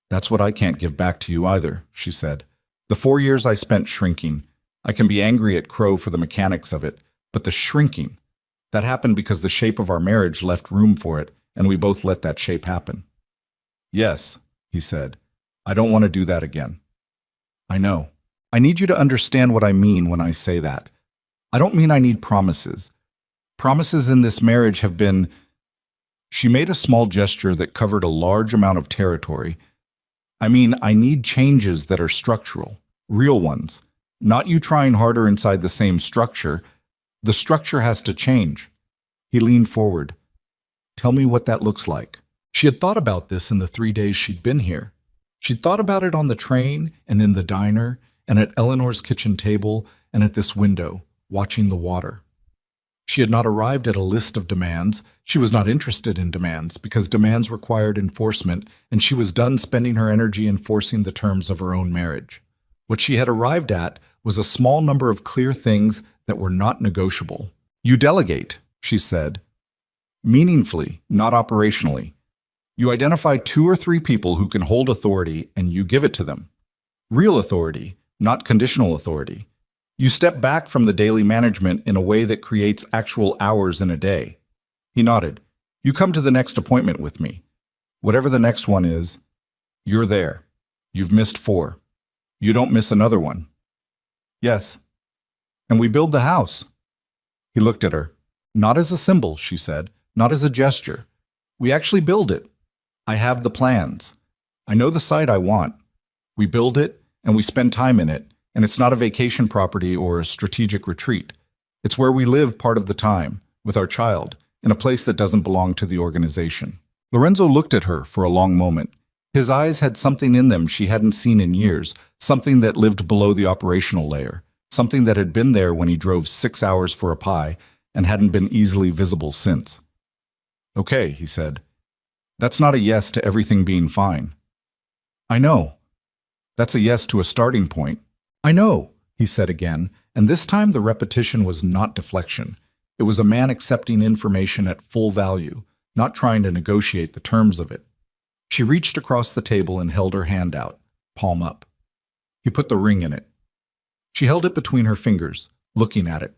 "That's what I can't give back to you either," she said. "The 4 years I spent shrinking. I can be angry at Crow for the mechanics of it, but the shrinking, that happened because the shape of our marriage left room for it, and we both let that shape happen." "Yes," he said. "I don't want to do that again." "I know. I need you to understand what I mean when I say that. I don't mean I need promises. Promises in this marriage have been—" She made a small gesture that covered a large amount of territory. "I mean, I need changes that are structural, real ones, not you trying harder inside the same structure. The structure has to change." He leaned forward. "Tell me what that looks like." She had thought about this in the 3 days she'd been here. She'd thought about it on the train and in the diner and at Eleanor's kitchen table and at this window, watching the water. She had not arrived at a list of demands. She was not interested in demands because demands required enforcement, and she was done spending her energy enforcing the terms of her own marriage. What she had arrived at was a small number of clear things that were not negotiable. "You delegate," she said. "Meaningfully, not operationally. You identify 2 or 3 people who can hold authority and you give it to them. Real authority, not conditional authority. You step back from the daily management in a way that creates actual hours in a day." He nodded. "You come to the next appointment with me. Whatever the next one is, you're there. You've missed 4. You don't miss another one." "Yes." "And we build the house." He looked at her. "Not as a symbol," she said. "Not as a gesture. We actually build it. I have the plans. I know the site I want. We build it, and we spend time in it, and it's not a vacation property or a strategic retreat. It's where we live part of the time, with our child, in a place that doesn't belong to the organization." Lorenzo looked at her for a long moment. His eyes had something in them she hadn't seen in years, something that lived below the operational layer, something that had been there when he drove 6 hours for a pie and hadn't been easily visible since. "Okay," he said. "That's not a yes to everything being fine." "I know. That's a yes to a starting point." "I know," he said again, and this time the repetition was not deflection. It was a man accepting information at full value, not trying to negotiate the terms of it. She reached across the table and held her hand out, palm up. He put the ring in it. She held it between her fingers, looking at it.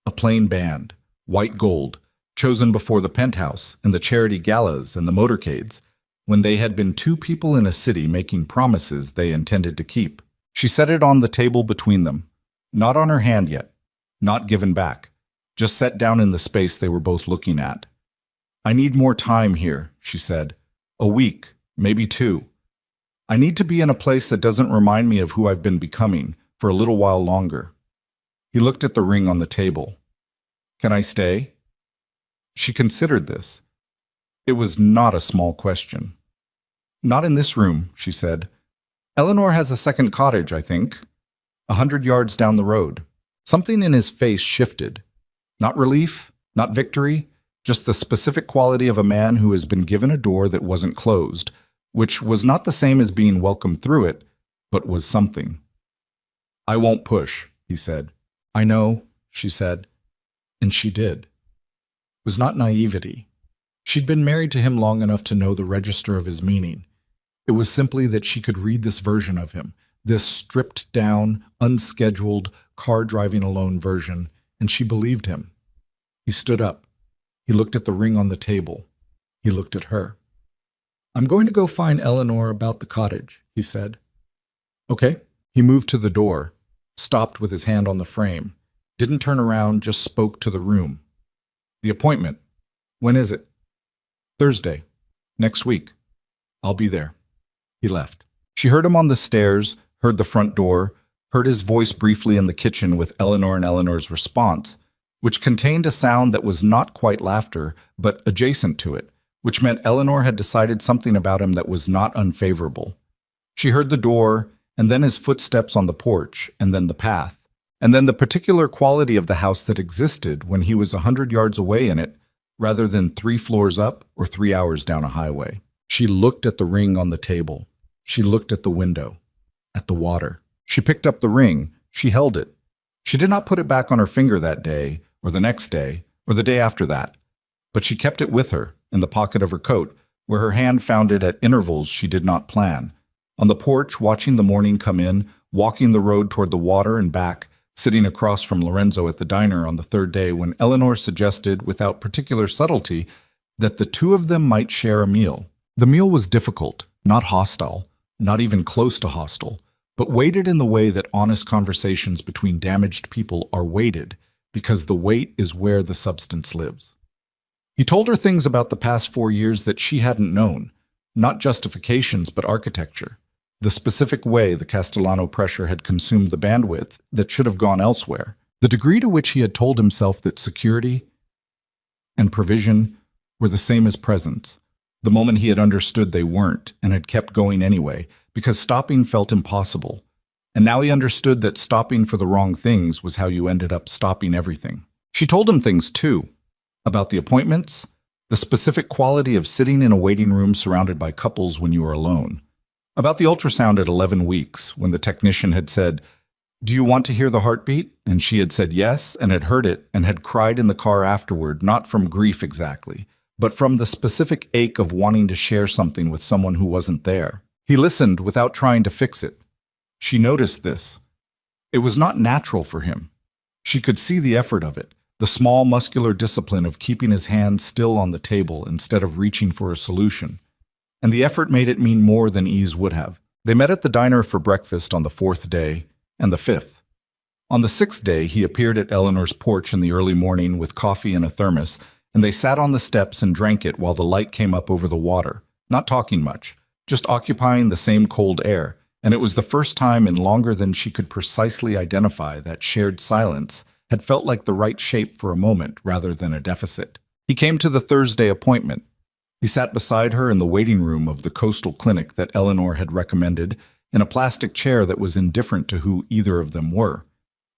A plain band, white gold, chosen before the penthouse and the charity galas and the motorcades, when they had been 2 people in a city making promises they intended to keep. She set it on the table between them, not on her hand yet, not given back, just set down in the space they were both looking at. "I need more time here," she said. "A week, maybe 2. I need to be in a place that doesn't remind me of who I've been becoming for a little while longer." He looked at the ring on the table. "Can I stay?" She considered this. It was not a small question. "Not in this room," she said. "Eleanor has a second cottage, I think. 100 yards down the road." Something in his face shifted. Not relief, not victory, just the specific quality of a man who has been given a door that wasn't closed, which was not the same as being welcomed through it, but was something. "I won't push," he said. "I know," she said. And she did. It was not naivety. She'd been married to him long enough to know the register of his meaning. It was simply that she could read this version of him, this stripped-down, unscheduled, car-driving-alone version, and she believed him. He stood up. He looked at the ring on the table. He looked at her. "I'm going to go find Eleanor about the cottage," he said. "Okay." He moved to the door, stopped with his hand on the frame, didn't turn around, just spoke to the room. "The appointment. When is it?" "Thursday. Next week. I'll be there." He left. She heard him on the stairs, heard the front door, heard his voice briefly in the kitchen with Eleanor and Eleanor's response, which contained a sound that was not quite laughter, but adjacent to it, which meant Eleanor had decided something about him that was not unfavorable. She heard the door, and then his footsteps on the porch, and then the path, and then the particular quality of the house that existed when he was 100 yards away in it, rather than 3 floors up or 3 hours down a highway. She looked at the ring on the table. She looked at the window, at the water. She picked up the ring. She held it. She did not put it back on her finger that day, or the next day, or the day after that, but she kept it with her, in the pocket of her coat, where her hand found it at intervals she did not plan. On the porch, watching the morning come in, walking the road toward the water and back, sitting across from Lorenzo at the diner on the 3rd day when Eleanor suggested, without particular subtlety, that the two of them might share a meal. The meal was difficult, not hostile, not even close to hostile, but weighted in the way that honest conversations between damaged people are weighted, because the weight is where the substance lives. He told her things about the past 4 years that she hadn't known, not justifications but architecture, the specific way the Castellano pressure had consumed the bandwidth that should have gone elsewhere, the degree to which he had told himself that security and provision were the same as presence, the moment he had understood they weren't and had kept going anyway, because stopping felt impossible. And now he understood that stopping for the wrong things was how you ended up stopping everything. She told him things, too, about the appointments, the specific quality of sitting in a waiting room surrounded by couples when you were alone, about the ultrasound at 11 weeks when the technician had said, "Do you want to hear the heartbeat?" And she had said yes and had heard it and had cried in the car afterward, not from grief exactly, but from the specific ache of wanting to share something with someone who wasn't there. He listened without trying to fix it. She noticed this. It was not natural for him. She could see the effort of it, the small muscular discipline of keeping his hand still on the table instead of reaching for a solution. And the effort made it mean more than ease would have. They met at the diner for breakfast on the 4th day and the 5th. On the 6th day, he appeared at Eleanor's porch in the early morning with coffee in a thermos, and they sat on the steps and drank it while the light came up over the water, not talking much, just occupying the same cold air, and it was the first time in longer than she could precisely identify that shared silence had felt like the right shape for a moment rather than a deficit. He came to the Thursday appointment. He sat beside her in the waiting room of the coastal clinic that Eleanor had recommended, in a plastic chair that was indifferent to who either of them were.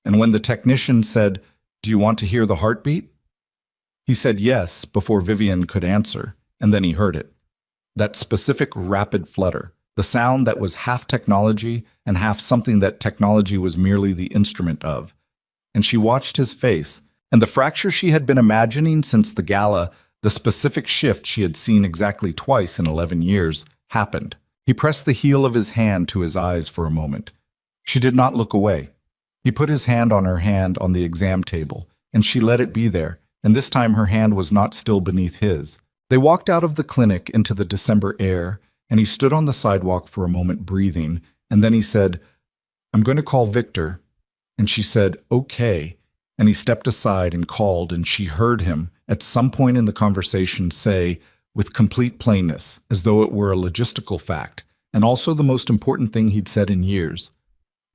And when the technician said, "Do you want to hear the heartbeat?" he said yes before Vivian could answer, and then he heard it. That specific rapid flutter, the sound that was half technology and half something that technology was merely the instrument of. And she watched his face, and the fracture she had been imagining since the gala, the specific shift she had seen exactly twice in 11 years, happened. He pressed the heel of his hand to his eyes for a moment. She did not look away. He put his hand on her hand on the exam table, and she let it be there, and this time her hand was not still beneath his. They walked out of the clinic into the December air, and he stood on the sidewalk for a moment breathing, and then he said, "I'm going to call Victor." And she said, "Okay," and he stepped aside and called, and she heard him, at some point in the conversation, say, with complete plainness, as though it were a logistical fact, and also the most important thing he'd said in years,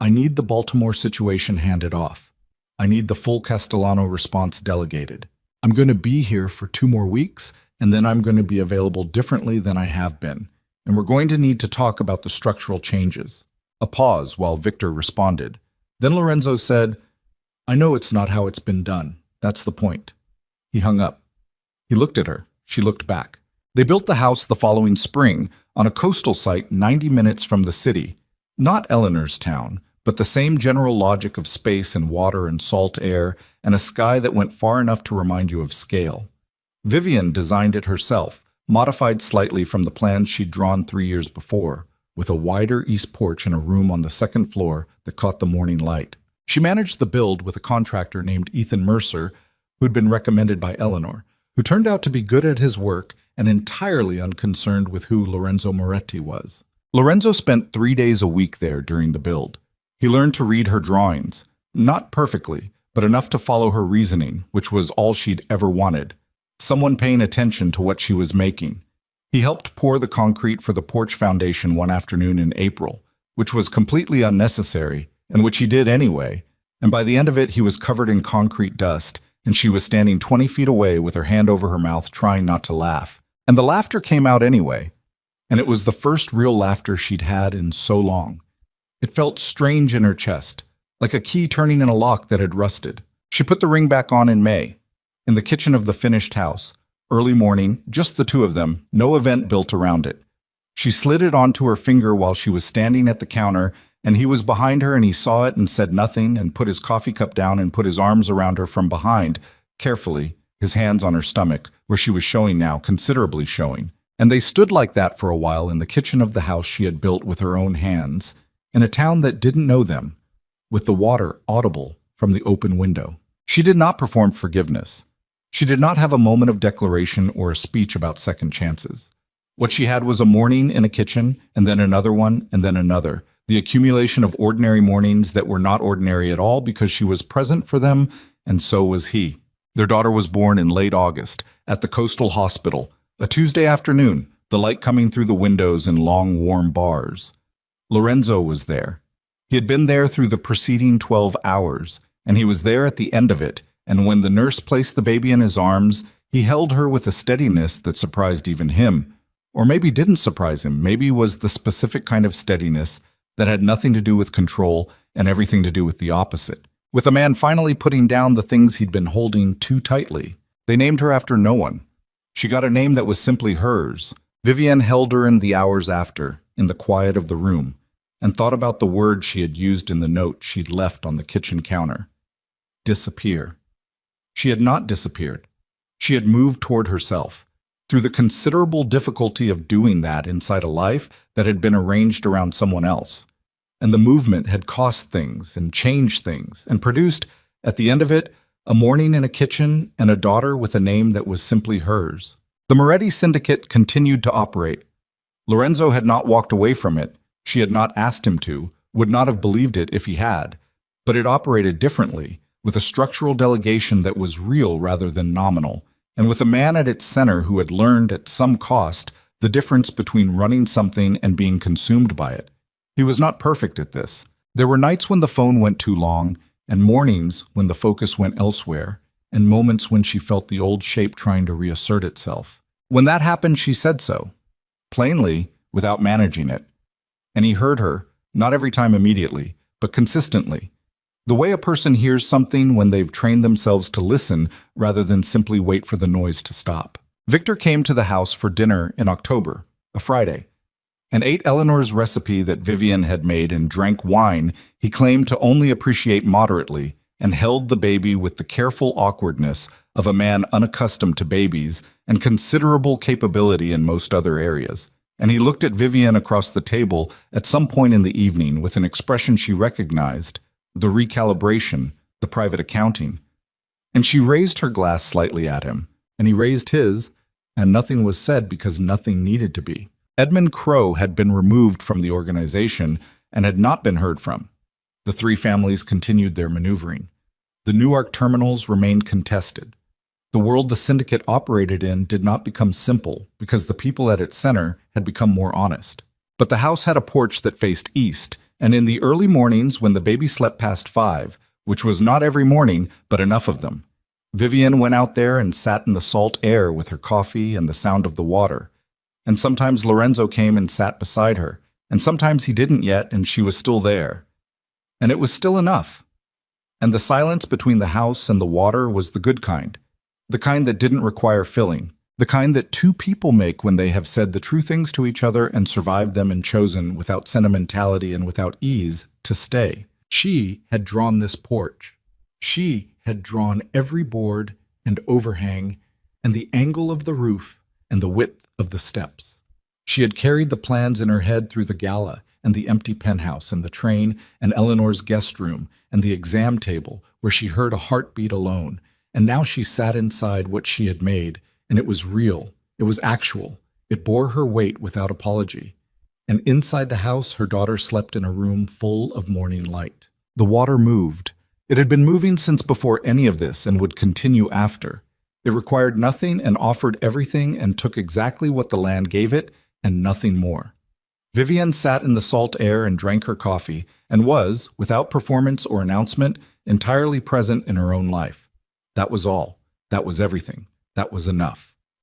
"I need the Baltimore situation handed off. I need the full Castellano response delegated. I'm going to be here for 2 more weeks, and then I'm going to be available differently than I have been, and we're going to need to talk about the structural changes." A pause while Victor responded. Then Lorenzo said, "I know it's not how it's been done. That's the point." He hung up. He looked at her. She looked back. They built the house the following spring on a coastal site 90 minutes from the city. Not Eleanor's town, but the same general logic of space and water and salt air and a sky that went far enough to remind you of scale. Vivian designed it herself, modified slightly from the plans she'd drawn 3 years before. with a wider east porch and a room on the second floor that caught the morning light. She managed the build with a contractor named Ethan Mercer, who'd been recommended by Eleanor, who turned out to be good at his work and entirely unconcerned with who Lorenzo Moretti was. Lorenzo spent 3 days a week there during the build. He learned to read her drawings, not perfectly, but enough to follow her reasoning, which was all she'd ever wanted. Someone paying attention to what she was making. He helped pour the concrete for the porch foundation one afternoon in April, which was completely unnecessary, and which he did anyway, and by the end of it he was covered in concrete dust, and she was standing 20 feet away with her hand over her mouth trying not to laugh. And the laughter came out anyway, and it was the first real laughter she'd had in so long. It felt strange in her chest, like a key turning in a lock that had rusted. She put the ring back on in May, in the kitchen of the finished house. Early morning, just the two of them, no event built around it. She slid it onto her finger while she was standing at the counter, and he was behind her and he saw it and said nothing and put his coffee cup down and put his arms around her from behind, carefully, his hands on her stomach, where she was showing now, considerably showing. And they stood like that for a while in the kitchen of the house she had built with her own hands, in a town that didn't know them, with the water audible from the open window. She did not perform forgiveness. She did not have a moment of declaration or a speech about second chances. What she had was a morning in a kitchen, and then another one, and then another, the accumulation of ordinary mornings that were not ordinary at all because she was present for them, and so was he. Their daughter was born in late August, at the Coastal Hospital, a Tuesday afternoon, the light coming through the windows in long, warm bars. Lorenzo was there. He had been there through the preceding 12 hours, and he was there at the end of it, and when the nurse placed the baby in his arms, he held her with a steadiness that surprised even him. Or maybe didn't surprise him, maybe was the specific kind of steadiness that had nothing to do with control and everything to do with the opposite. With a man finally putting down the things he'd been holding too tightly. They named her after no one. She got a name that was simply hers. Vivienne held her in the hours after, in the quiet of the room, and thought about the word she had used in the note she'd left on the kitchen counter. Disappear. She had not disappeared. She had moved toward herself, through the considerable difficulty of doing that inside a life that had been arranged around someone else. And the movement had cost things and changed things and produced, at the end of it, a morning in a kitchen and a daughter with a name that was simply hers. The Moretti Syndicate continued to operate. Lorenzo had not walked away from it. She had not asked him to, would not have believed it if he had. But it operated differently, with a structural delegation that was real rather than nominal, and with a man at its center who had learned at some cost the difference between running something and being consumed by it. He was not perfect at this. There were nights when the phone went too long, and mornings when the focus went elsewhere, and moments when she felt the old shape trying to reassert itself. When that happened, she said so, plainly, without managing it. And he heard her, not every time immediately, but consistently. The way a person hears something when they've trained themselves to listen rather than simply wait for the noise to stop. Victor came to the house for dinner in October, a Friday, and ate Eleanor's recipe that Vivienne had made and drank wine he claimed to only appreciate moderately, and held the baby with the careful awkwardness of a man unaccustomed to babies and considerable capability in most other areas. And he looked at Vivienne across the table at some point in the evening with an expression she recognized, the recalibration, the private accounting. And she raised her glass slightly at him, and he raised his, and nothing was said because nothing needed to be. Edmund Crowe had been removed from the organization and had not been heard from. The three families continued their maneuvering. The Newark terminals remained contested. The world the syndicate operated in did not become simple because the people at its center had become more honest. But the house had a porch that faced east, and in the early mornings when the baby slept past 5, which was not every morning, but enough of them, Vivienne went out there and sat in the salt air with her coffee and the sound of the water. And sometimes Lorenzo came and sat beside her, and sometimes he didn't yet, and she was still there. And it was still enough. And the silence between the house and the water was the good kind, the kind that didn't require filling, the kind that two people make when they have said the true things to each other and survived them and chosen, without sentimentality and without ease, to stay. She had drawn this porch. She had drawn every board and overhang and the angle of the roof and the width of the steps. She had carried the plans in her head through the gala and the empty penthouse and the train and Eleanor's guest room and the exam table where she heard a heartbeat alone, and now she sat inside what she had made, and it was real, it was actual, it bore her weight without apology. And inside the house, her daughter slept in a room full of morning light. The water moved. It had been moving since before any of this and would continue after. It required nothing and offered everything and took exactly what the land gave it and nothing more. Vivienne sat in the salt air and drank her coffee and was, without performance or announcement, entirely present in her own life. That was all. That was everything. That was enough.